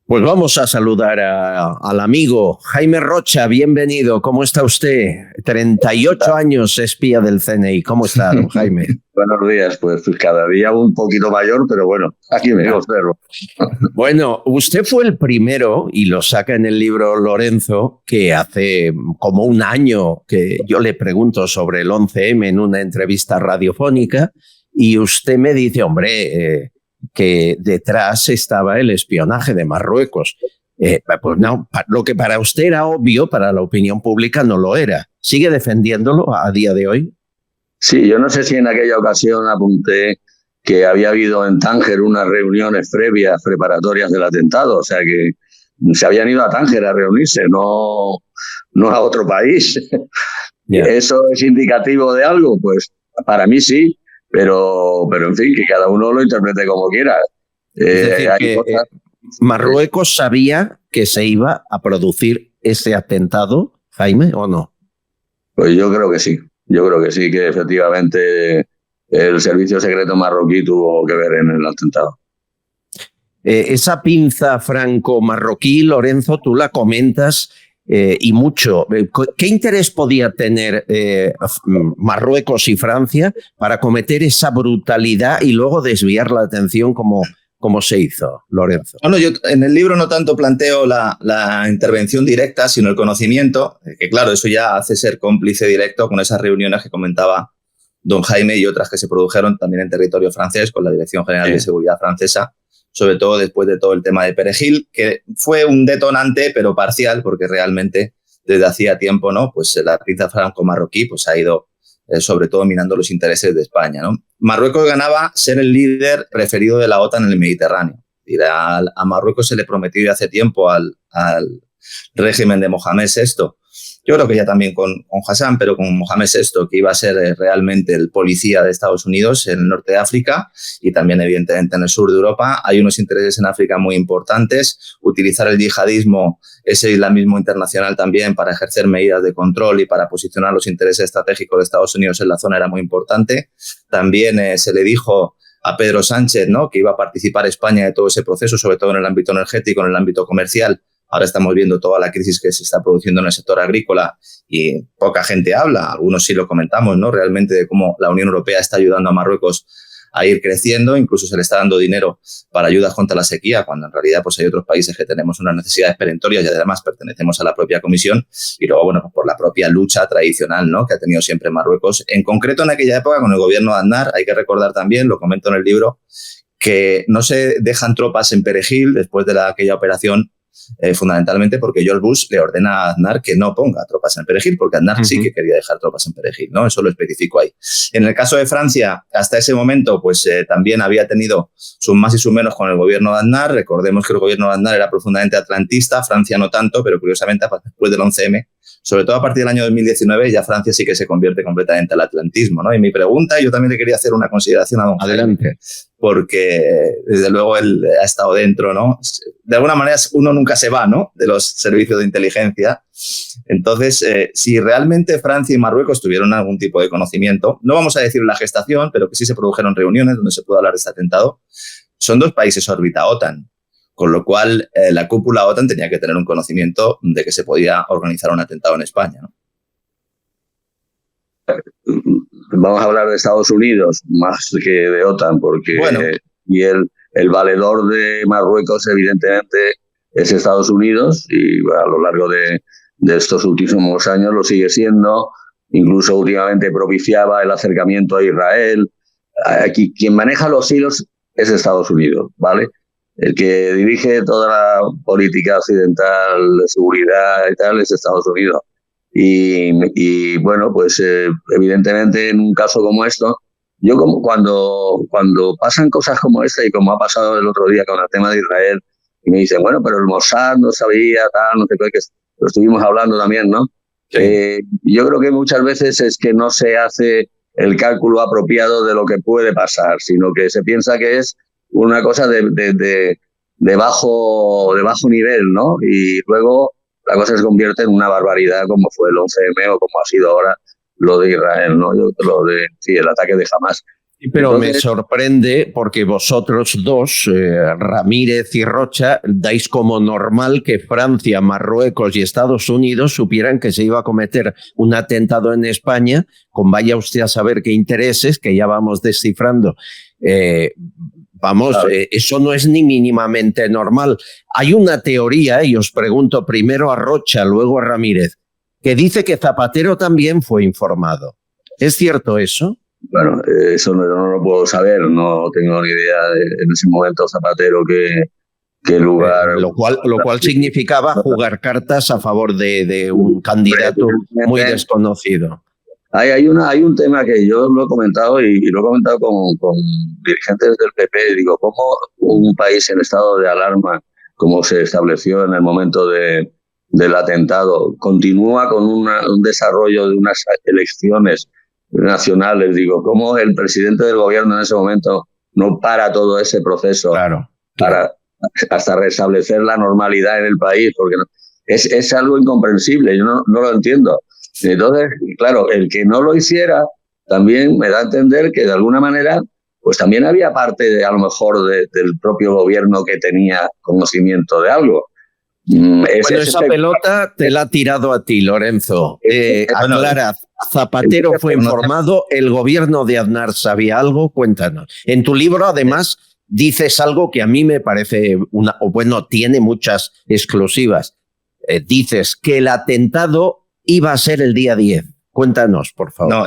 Pues vamos a saludar al amigo Jaime Rocha. Bienvenido. ¿Cómo está usted? 38 años espía del CNI. ¿Cómo está, don Jaime? Buenos días. Pues cada día un poquito mayor, pero bueno, aquí me observo. Bueno, usted fue el primero, y lo saca en el libro Lorenzo, que hace como un año que yo le pregunto sobre el 11M en una entrevista radiofónica, y usted me dice, hombre, que detrás estaba el espionaje de Marruecos. Pues no, lo que para usted era obvio, para la opinión pública no lo era. ¿Sigue defendiéndolo a día de hoy? Sí, yo no sé si en aquella ocasión apunté que había habido en Tánger unas reuniones previas preparatorias del atentado, o sea que se habían ido a Tánger a reunirse, no a otro país. Yeah. ¿Eso es indicativo de algo? Pues para mí sí. Pero en fin, que cada uno lo interprete como quiera. Es decir, que Marruecos sabía que se iba a producir ese atentado, Jaime, ¿o no? Pues yo creo que sí. Yo creo que sí, que efectivamente el servicio secreto marroquí tuvo que ver en el atentado. Esa pinza franco-marroquí, Lorenzo, tú la comentas y mucho. ¿Qué interés podía tener Marruecos y Francia para cometer esa brutalidad y luego desviar la atención como se hizo, Lorenzo? Bueno, yo en el libro no tanto planteo la intervención directa, sino el conocimiento, que claro, eso ya hace ser cómplice directo con esas reuniones que comentaba don Jaime y otras que se produjeron también en territorio francés con la Dirección General de Seguridad francesa, sobre todo después de todo el tema de Perejil, que fue un detonante, pero parcial, porque realmente desde hacía tiempo, ¿no? Pues la pinza franco-marroquí pues, ha ido sobre todo minando los intereses de España, ¿no? Marruecos ganaba ser el líder preferido de la OTAN en el Mediterráneo. A Marruecos se le prometió hace tiempo al régimen de Mohamed VI, yo creo que ya también con Hassan, pero con Mohamed VI, que iba a ser realmente el policía de Estados Unidos en el norte de África y también evidentemente en el sur de Europa. Hay unos intereses en África muy importantes. Utilizar el yihadismo, ese islamismo internacional también para ejercer medidas de control y para posicionar los intereses estratégicos de Estados Unidos en la zona era muy importante. También se le dijo a Pedro Sánchez, ¿no?, que iba a participar España de todo ese proceso, sobre todo en el ámbito energético, en el ámbito comercial. Ahora estamos viendo toda la crisis que se está produciendo en el sector agrícola y poca gente habla, algunos sí lo comentamos, ¿no?, realmente de cómo la Unión Europea está ayudando a Marruecos a ir creciendo, incluso se le está dando dinero para ayudas contra la sequía, cuando en realidad pues hay otros países que tenemos unas necesidades perentorias y además pertenecemos a la propia Comisión, y luego, bueno, por la propia lucha tradicional, ¿no?, que ha tenido siempre Marruecos, en concreto en aquella época con el gobierno de Aznar. Hay que recordar también, lo comento en el libro, que no se dejan tropas en Perejil después de aquella operación, fundamentalmente porque George Bush le ordena a Aznar que no ponga tropas en Perejil, porque Aznar sí que quería dejar tropas en Perejil, ¿no? Eso lo especifico ahí. En el caso de Francia, hasta ese momento, pues también había tenido sus más y sus menos con el gobierno de Aznar. Recordemos que el gobierno de Aznar era profundamente atlantista, Francia no tanto, pero curiosamente después del 11M, sobre todo a partir del año 2019, ya Francia sí que se convierte completamente al atlantismo, ¿no? Y mi pregunta, yo también le quería hacer una consideración a don Jaime, porque desde luego él ha estado dentro, ¿no? De alguna manera uno nunca se va, ¿no?, de los servicios de inteligencia. Entonces, si realmente Francia y Marruecos tuvieron algún tipo de conocimiento, no vamos a decir la gestación, pero que sí se produjeron reuniones donde se pudo hablar de este atentado, son dos países órbita OTAN, con lo cual la cúpula OTAN tenía que tener un conocimiento de que se podía organizar un atentado en España, ¿no? Vamos a hablar de Estados Unidos más que de OTAN, porque bueno, y el valedor de Marruecos evidentemente es Estados Unidos, y a lo largo de estos últimos años lo sigue siendo. Incluso últimamente propiciaba el acercamiento a Israel. Aquí quien maneja los hilos es Estados Unidos, ¿vale? El que dirige toda la política occidental de seguridad y tal es Estados Unidos. Y bueno, pues evidentemente en un caso como esto, yo como cuando pasan cosas como esta, y como ha pasado el otro día con el tema de Israel, y me dicen, bueno, pero el Mossad no sabía, tal, no sé qué, que lo estuvimos hablando también, ¿no? Sí. Yo creo que muchas veces es que no se hace el cálculo apropiado de lo que puede pasar, sino que se piensa que es una cosa de bajo nivel, ¿no? Y luego la cosa se convierte en una barbaridad, como fue el 11M o como ha sido ahora lo de Israel, ¿no? El ataque de Hamas. Pero entonces, me sorprende porque vosotros dos, Ramírez y Rocha, dais como normal que Francia, Marruecos y Estados Unidos supieran que se iba a cometer un atentado en España, con vaya usted a saber qué intereses, que ya vamos descifrando. Claro. Eso no es ni mínimamente normal. Hay una teoría, y os pregunto primero a Rocha, luego a Ramírez, que dice que Zapatero también fue informado. ¿Es cierto eso? Bueno, eso no lo puedo saber, no tengo ni idea en ese momento Zapatero qué lugar... Lo cual significaba jugar cartas a favor de un candidato muy desconocido. Hay un tema que yo lo he comentado y lo he comentado con dirigentes del PP. Digo, ¿cómo un país en estado de alarma, como se estableció en el momento del atentado, continúa con un desarrollo de unas elecciones nacionales? Digo, ¿cómo el presidente del gobierno en ese momento no para todo ese proceso para hasta restablecer la normalidad en el país? Porque es algo incomprensible, yo no lo entiendo. Entonces, claro, el que no lo hiciera también me da a entender que de alguna manera pues también había parte a lo mejor del propio gobierno que tenía conocimiento de algo. Bueno, esa pelota te la ha tirado a ti, Lorenzo. Aclara, Zapatero fue informado, el gobierno de Aznar sabía algo, cuéntanos. En tu libro, además, dices algo que a mí me parece, tiene muchas exclusivas. Dices que el atentado iba a ser el día 10. Cuéntanos, por favor. No,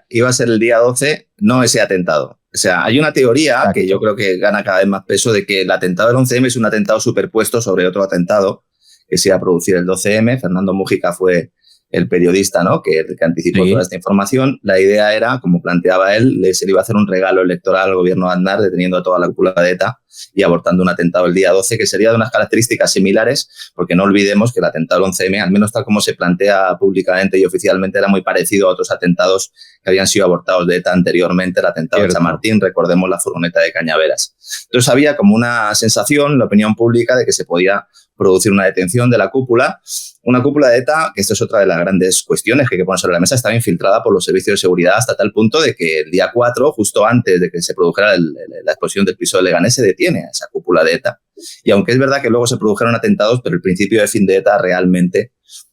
iba a ser el día 12, no ese atentado. O sea, hay una teoría que yo creo que gana cada vez más peso de que el atentado del 11M es un atentado superpuesto sobre otro atentado que se iba a producir el 12M. Fernando Mújica fue el periodista, ¿no?, que anticipó toda esta información. La idea era, como planteaba él, se le iba a hacer un regalo electoral al gobierno de Aznar, deteniendo a toda la cúpula de ETA y abortando un atentado el día 12, que sería de unas características similares, porque no olvidemos que el atentado del 11M, al menos tal como se plantea públicamente y oficialmente, era muy parecido a otros atentados que habían sido abortados de ETA anteriormente, el atentado de Chamartín, recordemos la furgoneta de Cañaveras. Entonces había como una sensación, la opinión pública, de que se podía producir una detención de la cúpula. Una cúpula de ETA, que esta es otra de las grandes cuestiones que hay que poner sobre la mesa, estaba infiltrada por los servicios de seguridad hasta tal punto de que el día 4, justo antes de que se produjera la explosión del piso de Leganés, se detiene a esa cúpula de ETA. Y aunque es verdad que luego se produjeron atentados, pero el principio de fin de ETA realmente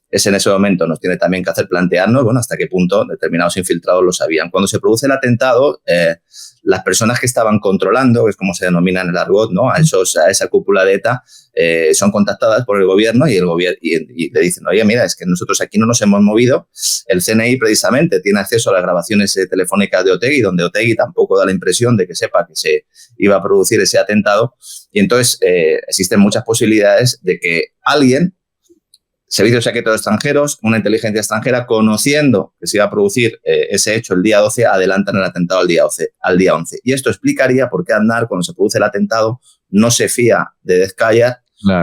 es en ese momento. Nos tiene también que hacer plantearnos, hasta qué punto determinados infiltrados lo sabían. Cuando se produce el atentado, las personas que estaban controlando, que es como se denomina en el argot, ¿no?, a esa cúpula de ETA, son contactadas por el gobierno y le dicen, oye, mira, es que nosotros aquí no nos hemos movido. El CNI precisamente tiene acceso a las grabaciones telefónicas de Otegi, donde Otegi tampoco da la impresión de que sepa que se iba a producir ese atentado. Y entonces existen muchas posibilidades de que alguien, servicios secretos extranjeros, una inteligencia extranjera, conociendo que se iba a producir ese hecho el día 12, adelantan el atentado al día 11. Y esto explicaría por qué Aznar, cuando se produce el atentado, no se fía de Dezhkayar,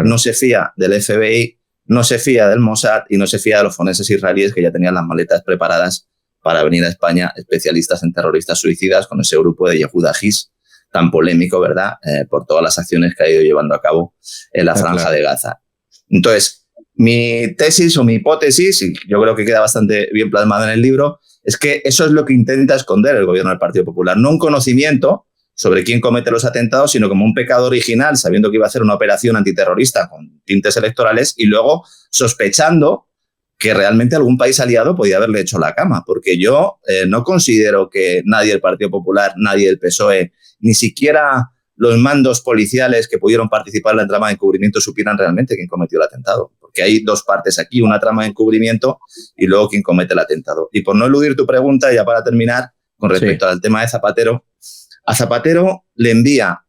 no se fía del FBI, no se fía del Mossad y no se fía de los forenses israelíes, que ya tenían las maletas preparadas para venir a España, especialistas en terroristas suicidas, con ese grupo de Yehuda His, tan polémico, ¿verdad?, por todas las acciones que ha ido llevando a cabo en la Franja de Gaza. Entonces, mi tesis o mi hipótesis, y yo creo que queda bastante bien plasmado en el libro, es que eso es lo que intenta esconder el gobierno del Partido Popular. No un conocimiento sobre quién comete los atentados, sino como un pecado original, sabiendo que iba a hacer una operación antiterrorista con tintes electorales y luego sospechando que realmente algún país aliado podía haberle hecho la cama. Porque yo no considero que nadie del Partido Popular, nadie del PSOE, ni siquiera los mandos policiales que pudieron participar en la trama de encubrimiento supieran realmente quién cometió el atentado. Porque hay dos partes aquí, una trama de encubrimiento y luego quién comete el atentado. Y por no eludir tu pregunta, ya para terminar, con respecto al tema de Zapatero, a Zapatero le envía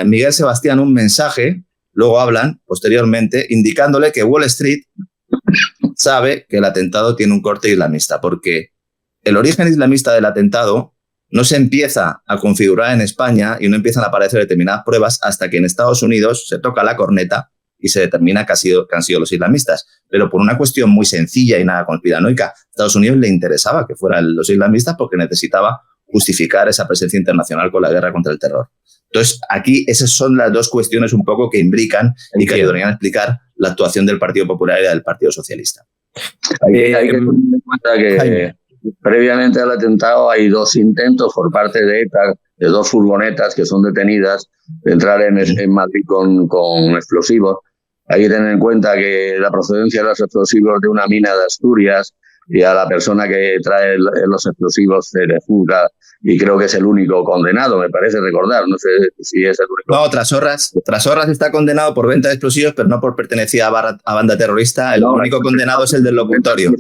Miguel Sebastián un mensaje, luego hablan posteriormente, indicándole que Wall Street sabe que el atentado tiene un corte islamista, porque el origen islamista del atentado no se empieza a configurar en España y no empiezan a aparecer determinadas pruebas hasta que en Estados Unidos se toca la corneta y se determina que han sido los islamistas. Pero por una cuestión muy sencilla y nada conspiranoica, a Estados Unidos le interesaba que fueran los islamistas porque necesitaba justificar esa presencia internacional con la guerra contra el terror. Entonces, aquí esas son las dos cuestiones un poco que imbrican y que ayudarían a explicar la actuación del Partido Popular y del Partido Socialista. Hay que tener en cuenta previamente al atentado hay 2 intentos por parte de ETA, de 2 furgonetas que son detenidas, de entrar en Madrid con explosivos. Hay que tener en cuenta que la procedencia de los explosivos de una mina de Asturias, y a la persona que trae los explosivos se le juzga, y creo que es el único condenado, me parece recordar, no sé si es el único. No, Trasorras está condenado por venta de explosivos, pero no por pertenecer a banda terrorista. El único condenado es el del locutorio.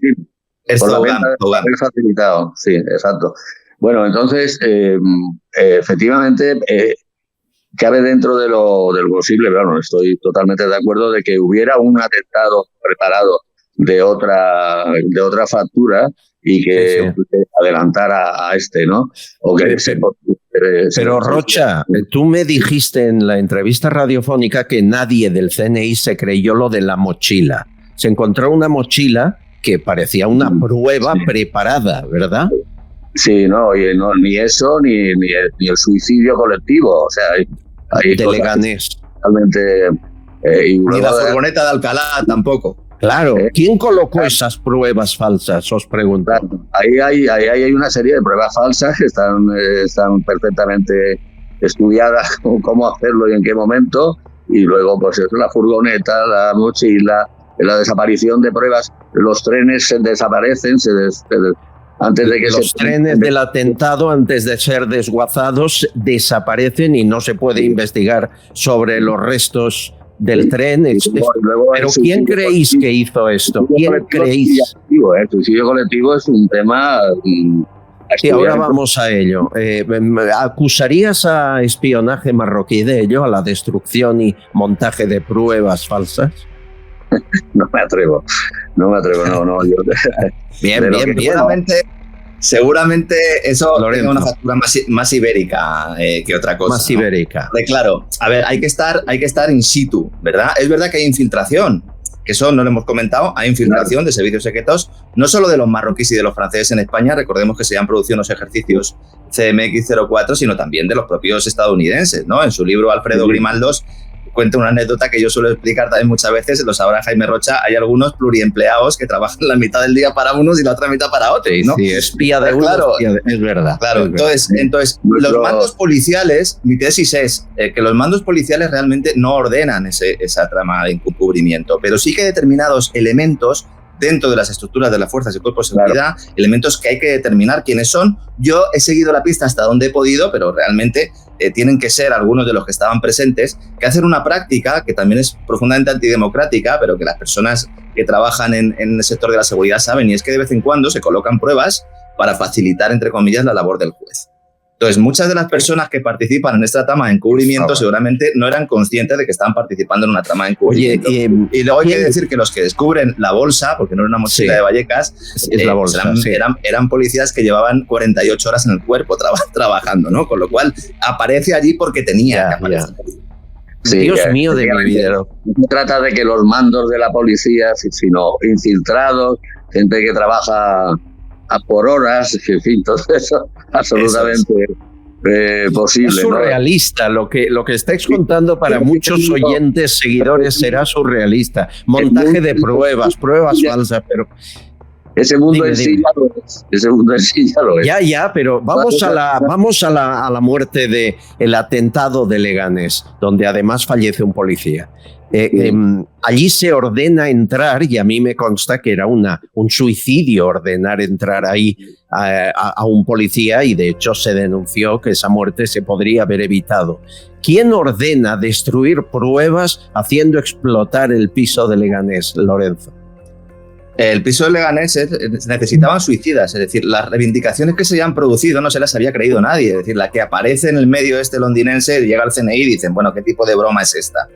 Es por la venta de facilitado, sí, exacto. Bueno, entonces, efectivamente, cabe dentro de lo posible, pero no estoy totalmente de acuerdo de que hubiera un atentado preparado de otra factura y que adelantara a este, ¿no? O que pero Rocha, tú me dijiste en la entrevista radiofónica que nadie del CNI se creyó lo de la mochila. Se encontró una mochila que parecía una prueba preparada, ¿verdad? Sí, no, ni eso, ni el suicidio colectivo. O sea, hay de Leganés. Totalmente. Ni la furgoneta de Alcalá tampoco. Claro, ¿quién colocó esas pruebas falsas? Os pregunto. Ahí hay una serie de pruebas falsas que están perfectamente estudiadas, cómo hacerlo y en qué momento, y luego pues eso, la furgoneta, la mochila, la desaparición de pruebas, los trenes se desaparecen, antes de que los trenes del atentado, antes de ser desguazados, desaparecen y no se puede investigar sobre los restos del tren. Pero ¿quién creéis que hizo esto? ¿Quién creéis? El suicidio colectivo es un tema... Sí, ahora vamos a ello. ¿Acusarías a espionaje marroquí de ello, a la destrucción y montaje de pruebas falsas? No me atrevo. Yo... Bien. Seguramente eso tiene una factura más ibérica que otra cosa. Más ibérica. ¿No? Claro, a ver, hay que estar in situ, ¿verdad? Es verdad que hay infiltración, que eso no lo hemos comentado, hay infiltración de servicios secretos, no solo de los marroquíes y de los franceses en España, recordemos que se han producido unos ejercicios CMX-04, sino también de los propios estadounidenses, ¿no? En su libro Alfredo Grimaldos cuenta una anécdota que yo suelo explicar también muchas veces, lo sabrá Jaime Rocha, hay algunos pluriempleados que trabajan la mitad del día para unos y la otra mitad para otros, ¿no? Sí, espía de uno, claro, es verdad. Claro, entonces los mandos policiales, mi tesis es que los mandos policiales realmente no ordenan esa trama de encubrimiento, pero sí que determinados elementos dentro de las estructuras de las fuerzas y cuerpos de seguridad, elementos que hay que determinar quiénes son. Yo he seguido la pista hasta donde he podido, pero realmente tienen que ser algunos de los que estaban presentes, que hacen una práctica que también es profundamente antidemocrática, pero que las personas que trabajan en el sector de la seguridad saben, y es que de vez en cuando se colocan pruebas para facilitar, entre comillas, la labor del juez. Entonces, muchas de las personas que participan en esta trama de encubrimiento seguramente no eran conscientes de que estaban participando en una trama de encubrimiento. Y luego hay que decir que los que descubren la bolsa, porque no era una mochila de Vallecas, es la bolsa, eran policías que llevaban 48 horas en el cuerpo trabajando, ¿no? Con lo cual aparece allí porque tenía que aparecer. Sí, Dios mío de mi vida. No se trata de que los mandos de la policía, sino infiltrados, gente que trabaja por horas, en fin, todo eso absolutamente posible. Es surrealista, ¿no? Lo que estáis contando para muchos oyentes, seguidores, será surrealista. Montaje de pruebas falsas, pero... Ese mundo en sí ya lo es. Ya, pero vamos a la muerte del atentado de Leganés, donde además fallece un policía. Allí se ordena entrar, y a mí me consta que era un suicidio ordenar entrar ahí a un policía, y de hecho se denunció que esa muerte se podría haber evitado. ¿Quién ordena destruir pruebas haciendo explotar el piso de Leganés, Lorenzo? El piso de Leganés necesitaban suicidas, es decir, las reivindicaciones que se habían producido no se las había creído nadie, es decir, la que aparece en el medio londinense, llega al CNI y dicen, bueno, ¿qué tipo de broma es esta?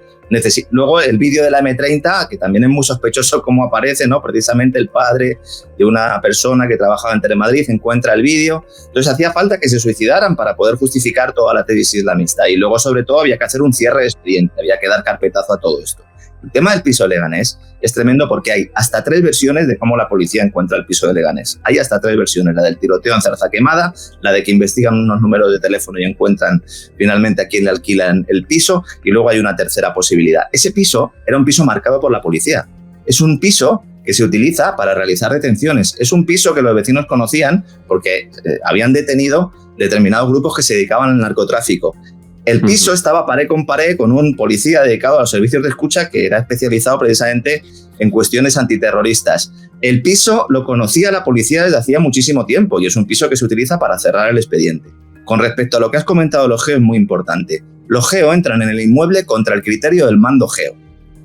Luego el vídeo de la M30, que también es muy sospechoso cómo aparece, ¿no? Precisamente el padre de una persona que trabajaba en Telemadrid encuentra el vídeo. Entonces hacía falta que se suicidaran para poder justificar toda la tesis islamista. Y luego, sobre todo, había que hacer un cierre de expediente, había que dar carpetazo a todo esto. El tema del piso de Leganés es tremendo porque hay hasta 3 versiones de cómo la policía encuentra el piso de Leganés. Hay hasta 3 versiones, la del tiroteo en Zarza Quemada, la de que investigan unos números de teléfono y encuentran finalmente a quién le alquilan el piso, y luego hay una tercera posibilidad. Ese piso era un piso marcado por la policía. Es un piso que se utiliza para realizar detenciones. Es un piso que los vecinos conocían porque habían detenido determinados grupos que se dedicaban al narcotráfico. El piso estaba pared con pared con un policía dedicado a los servicios de escucha que era especializado precisamente en cuestiones antiterroristas. El piso lo conocía la policía desde hacía muchísimo tiempo y es un piso que se utiliza para cerrar el expediente. Con respecto a lo que has comentado, los GEO es muy importante. Los GEO entran en el inmueble contra el criterio del mando GEO.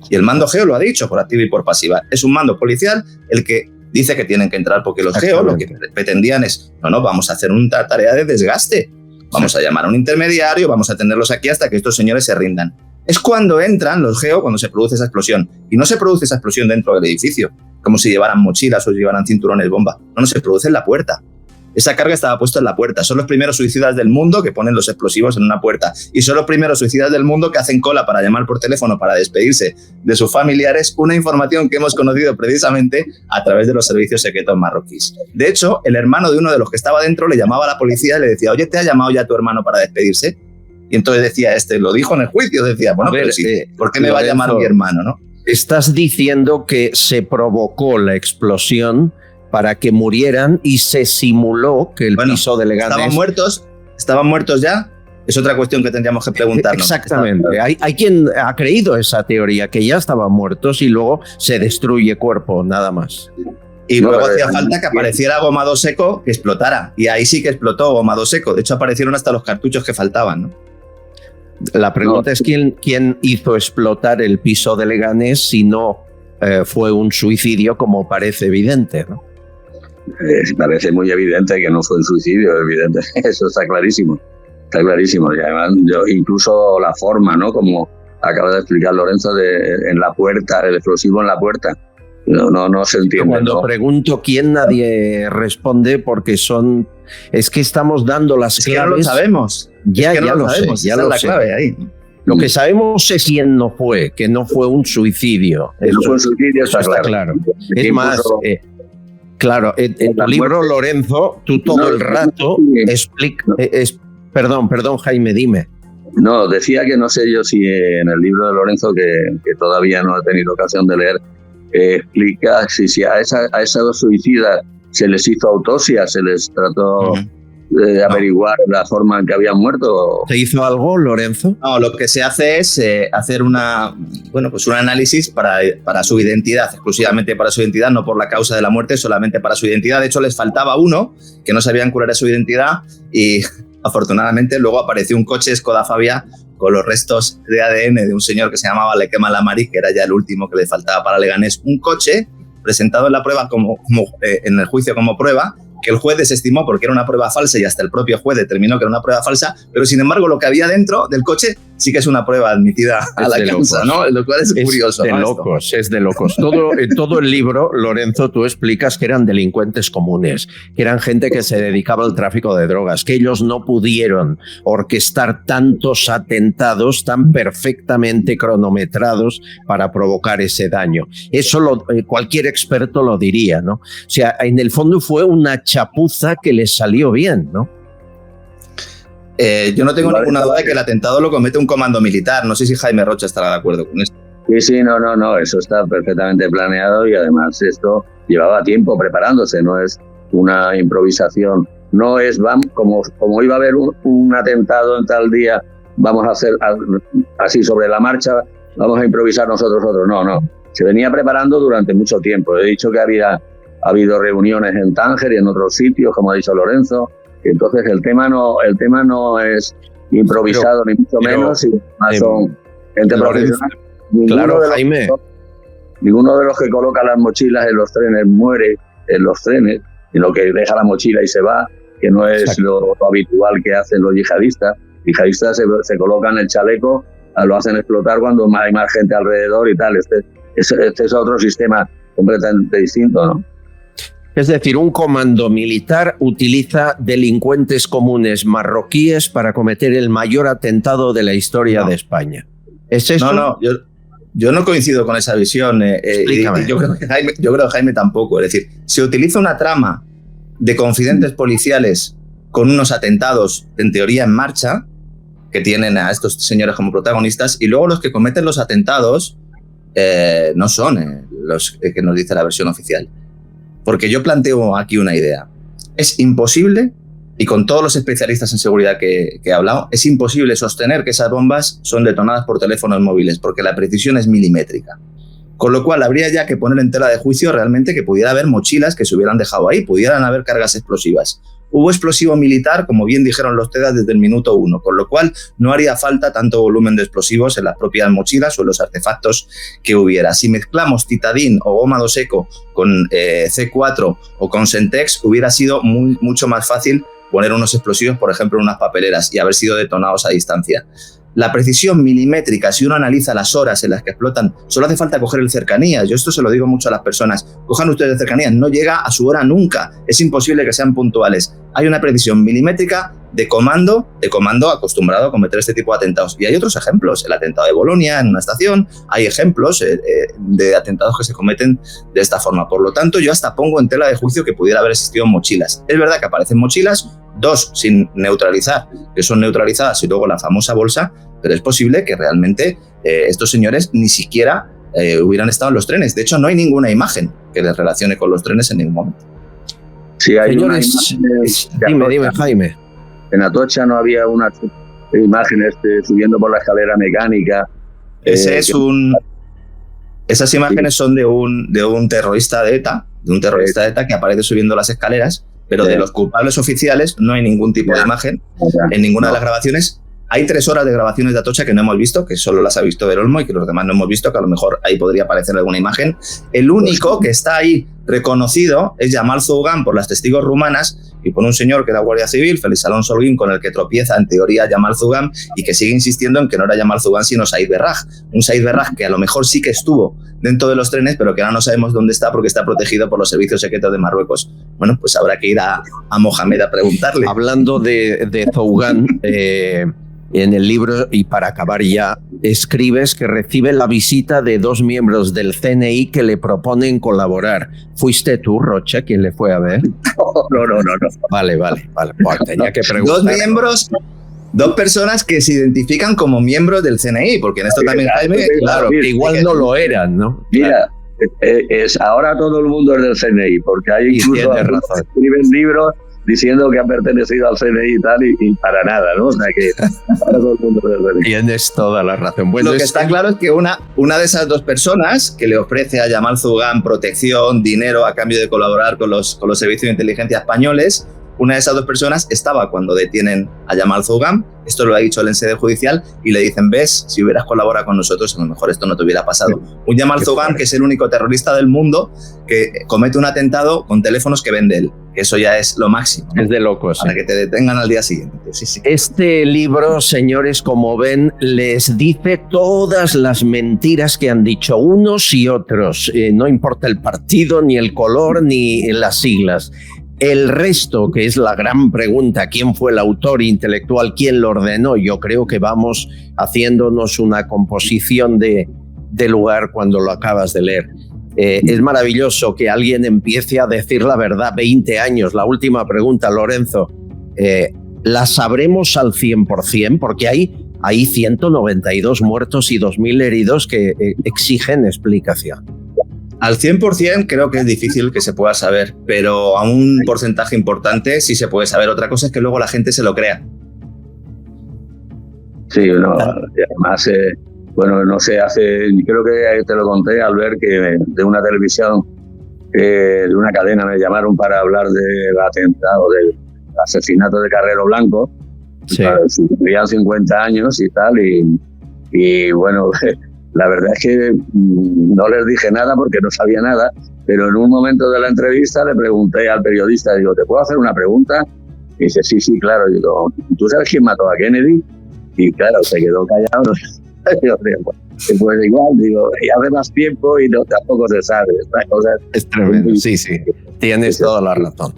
Y el mando GEO lo ha dicho por activa y por pasiva. Es un mando policial el que dice que tienen que entrar porque los GEO lo que pretendían es, no, vamos a hacer una tarea de desgaste. Vamos a llamar a un intermediario, vamos a tenerlos aquí hasta que estos señores se rindan. Es cuando entran los GEO, cuando se produce esa explosión. Y no se produce esa explosión dentro del edificio, como si llevaran mochilas o llevaran cinturones bomba. No, se produce en la puerta. Esa carga estaba puesta en la puerta. Son los primeros suicidas del mundo que ponen los explosivos en una puerta. Y son los primeros suicidas del mundo que hacen cola para llamar por teléfono para despedirse de sus familiares. Una información que hemos conocido precisamente a través de los servicios secretos marroquíes. De hecho, el hermano de uno de los que estaba dentro le llamaba a la policía y le decía, oye, ¿te ha llamado ya tu hermano para despedirse? Y entonces decía, lo dijo en el juicio, decía, bueno, pero sí, ¿por qué me va a llamar mi hermano, no? Estás diciendo que se provocó la explosión para que murieran y se simuló que el piso de Leganés... ¿Estaban muertos ya? Es otra cuestión que tendríamos que preguntarnos. Exactamente. Hay quien ha creído esa teoría, que ya estaban muertos y luego se destruye cuerpo, nada más. Y luego hacía falta que apareciera gomado seco que explotara. Y ahí sí que explotó gomado seco. De hecho, aparecieron hasta los cartuchos que faltaban, ¿no? La pregunta es quién hizo explotar el piso de Leganés si no fue un suicidio, como parece evidente, ¿no? Parece muy evidente que no fue un suicidio, evidente. Eso está clarísimo. Está clarísimo. Y además, incluso la forma, ¿no? Como acaba de explicar Lorenzo, en la puerta, el explosivo en la puerta. No se entiende. Cuando pregunto quién, nadie responde porque es que estamos dando las claves. Que no lo sabemos. Ya lo sabemos. Ya lo sé. Clave ahí. Lo que sabemos es quién no fue, que no fue un suicidio. No fue un suicidio, eso está claro. Es más, claro, en tu libro, Lorenzo, tú todo el rato explicas... Perdón, Jaime, dime. No, decía que no sé yo si en el libro de Lorenzo, que todavía no he tenido ocasión de leer, explica si a esos suicidas se les hizo autopsia, se les trató de averiguar la forma en que habían muerto. ¿Se hizo algo, Lorenzo? No, lo que se hace es hacer un análisis para su identidad, exclusivamente para su identidad, no por la causa de la muerte, solamente para su identidad. De hecho, les faltaba uno, que no sabían cuál era su identidad, y afortunadamente luego apareció un coche Skoda Fabia con los restos de ADN de un señor que se llamaba Lequema Lamari, que era ya el último que le faltaba para Leganés. Un coche presentado en la prueba en el juicio como prueba, que el juez desestimó porque era una prueba falsa y hasta el propio juez determinó que era una prueba falsa, pero sin embargo lo que había dentro del coche sí que es una prueba admitida a la causa, ¿no? Lo cual es curioso. Es de locos. En todo el libro, Lorenzo, tú explicas que eran delincuentes comunes, que eran gente que se dedicaba al tráfico de drogas, que ellos no pudieron orquestar tantos atentados tan perfectamente cronometrados para provocar ese daño. Eso cualquier experto lo diría, ¿no? O sea, en el fondo fue una chapuza que les salió bien, ¿no? Yo no tengo ninguna duda de que el atentado lo comete un comando militar. No sé si Jaime Rocha estará de acuerdo con esto. Sí, no, eso está perfectamente planeado y además esto llevaba tiempo preparándose, no es una improvisación. No es, como iba a haber un atentado en tal día, vamos a hacer así sobre la marcha, vamos a improvisar nosotros otros. No. Se venía preparando durante mucho tiempo. He dicho que ha habido reuniones en Tánger y en otros sitios, como ha dicho Lorenzo. Entonces el tema no es improvisado, ni mucho menos, y son gente profesional. Jaime. Ninguno de los que coloca las mochilas en los trenes muere en los trenes, sino que deja la mochila y se va, que no es lo habitual que hacen los yihadistas. Yihadistas se colocan el chaleco, lo hacen explotar cuando hay más gente alrededor y tal. Este es otro sistema completamente distinto, ¿no? Es decir, un comando militar utiliza delincuentes comunes marroquíes para cometer el mayor atentado de la historia de España. ¿Es eso? No, yo no coincido con esa visión. Explícame. Yo creo que Jaime tampoco. Es decir, se utiliza una trama de confidentes policiales con unos atentados, en teoría, en marcha, que tienen a estos señores como protagonistas, y luego los que cometen los atentados no son que nos dice la versión oficial. Porque yo planteo aquí una idea. Es imposible, y con todos los especialistas en seguridad que he hablado, es imposible sostener que esas bombas son detonadas por teléfonos móviles, porque la precisión es milimétrica. Con lo cual habría ya que poner en tela de juicio realmente que pudiera haber mochilas que se hubieran dejado ahí, pudieran haber cargas explosivas. Hubo explosivo militar, como bien dijeron los TEDAS, desde el minuto 1, con lo cual no haría falta tanto volumen de explosivos en las propias mochilas o en los artefactos que hubiera. Si mezclamos Titadin o goma 2 eco con C4 o con Sentex, hubiera sido mucho más fácil poner unos explosivos, por ejemplo, en unas papeleras y haber sido detonados a distancia. La precisión milimétrica, si uno analiza las horas en las que explotan, solo hace falta coger el cercanías. Yo esto se lo digo mucho a las personas. Cojan ustedes el cercanías, no llega a su hora nunca. Es imposible que sean puntuales. Hay una precisión milimétrica de comando acostumbrado a cometer este tipo de atentados. Y hay otros ejemplos. El atentado de Bolonia en una estación. Hay ejemplos de atentados que se cometen de esta forma. Por lo tanto, yo hasta pongo en tela de juicio que pudiera haber existido mochilas. Es verdad que aparecen mochilas, 2 sin neutralizar, que son neutralizadas, y luego la famosa bolsa, pero es posible que realmente estos señores ni siquiera hubieran estado en los trenes. De hecho, no hay ninguna imagen que les relacione con los trenes en ningún momento. Sí, hay señores, dime, Jaime. En Atocha no había una imagen subiendo por la escalera mecánica. Esas imágenes son de un terrorista de ETA, que aparece subiendo las escaleras, pero de los culpables oficiales no hay ningún tipo de imagen en ninguna de las grabaciones. Hay 3 horas de grabaciones de Atocha que no hemos visto, que solo las ha visto Ver Olmo y que los demás no hemos visto, que a lo mejor ahí podría aparecer alguna imagen. El único que está ahí reconocido es Yamal Zougan por las testigos rumanas y por un señor que era guardia civil, Félix Alonso Holguín, con el que tropieza en teoría Yamal Zougan y que sigue insistiendo en que no era Yamal Zougan sino Said Berraj. Un Said Berraj que a lo mejor sí que estuvo dentro de los trenes, pero que ahora no sabemos dónde está porque está protegido por los servicios secretos de Marruecos. Bueno, pues habrá que ir a Mohamed a preguntarle. Hablando de Zougan, en el libro, y para acabar ya, escribes que recibe la visita de 2 miembros del CNI que le proponen colaborar. ¿Fuiste tú, Rocha, quien le fue a ver? No. Vale. Bueno, tenía que preguntar. 2 miembros, 2 personas que se identifican como miembros del CNI, porque en esto también, Jaime, claro, que igual no lo eran, ¿no? Mira, ahora todo el mundo es del CNI, porque hay incluso que escriben libros diciendo que ha pertenecido al CNI y tal, y para nada, ¿no? O sea que ahora todo el mundo del CNI. Tienes toda la razón. Bueno, lo que está claro es que una de esas 2 personas que le ofrece a Yamal Zougan protección, dinero a cambio de colaborar con los servicios de inteligencia españoles, una de esas 2 personas estaba cuando detienen a Yamal Zougan. Esto lo ha dicho él en sede judicial y le dicen, ves, si hubieras colaborado con nosotros, a lo mejor esto no te hubiera pasado. Un Yamal Zougan que es el único terrorista del mundo que comete un atentado con teléfonos que vende él. Que eso ya es lo máximo, ¿no? Es de locos. Para que te detengan al día siguiente. Sí. Este libro, señores, como ven, les dice todas las mentiras que han dicho unos y otros. No importa el partido, ni el color, ni las siglas. El resto, que es la gran pregunta, ¿quién fue el autor intelectual? ¿Quién lo ordenó? Yo creo que vamos haciéndonos una composición de lugar cuando lo acabas de leer. Es maravilloso que alguien empiece a decir la verdad. 20 años. La última pregunta, Lorenzo. ¿La sabremos al 100%? Porque hay 192 muertos y 2.000 heridos que exigen explicación. Al 100% creo que es difícil que se pueda saber, pero a un porcentaje importante sí se puede saber. Otra cosa es que luego la gente se lo crea. Sí, no, además, bueno, no sé, creo que te lo conté, Albert, que de una televisión, de una cadena me llamaron para hablar del atentado, del asesinato de Carrero Blanco. Sí. Tenían 50 años y tal, y bueno... La verdad es que no les dije nada porque no sabía nada, pero en un momento de la entrevista le pregunté al periodista, digo, ¿te puedo hacer una pregunta? Y dice, sí, claro. Y digo, ¿tú sabes quién mató a Kennedy? Y claro, se quedó callado. Pues igual, digo, y hace más tiempo y no, tampoco se sabe. Estas cosas. Es tremendo, sí. Tienes toda la razón.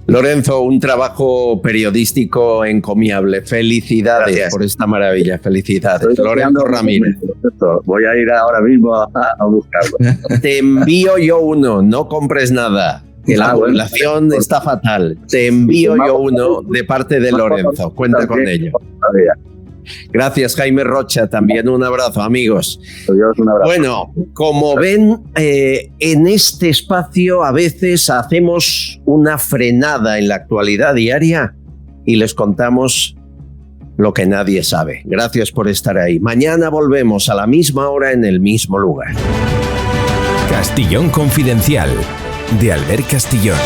Lorenzo, un trabajo periodístico encomiable. Felicidades. Gracias por esta maravilla. Felicidades. Lorenzo Ramírez. Voy a ir ahora mismo a buscarlo. Te envío yo uno, no compres nada. La población está fatal. Te envío yo uno de parte de Lorenzo. Cuenta con ello. Gracias, Jaime Rocha. También un abrazo, amigos. Adiós, un abrazo. Bueno, como ven, en este espacio a veces hacemos una frenada en la actualidad diaria y les contamos lo que nadie sabe. Gracias por estar ahí. Mañana volvemos a la misma hora en el mismo lugar. Castellón Confidencial, de Albert Castillón.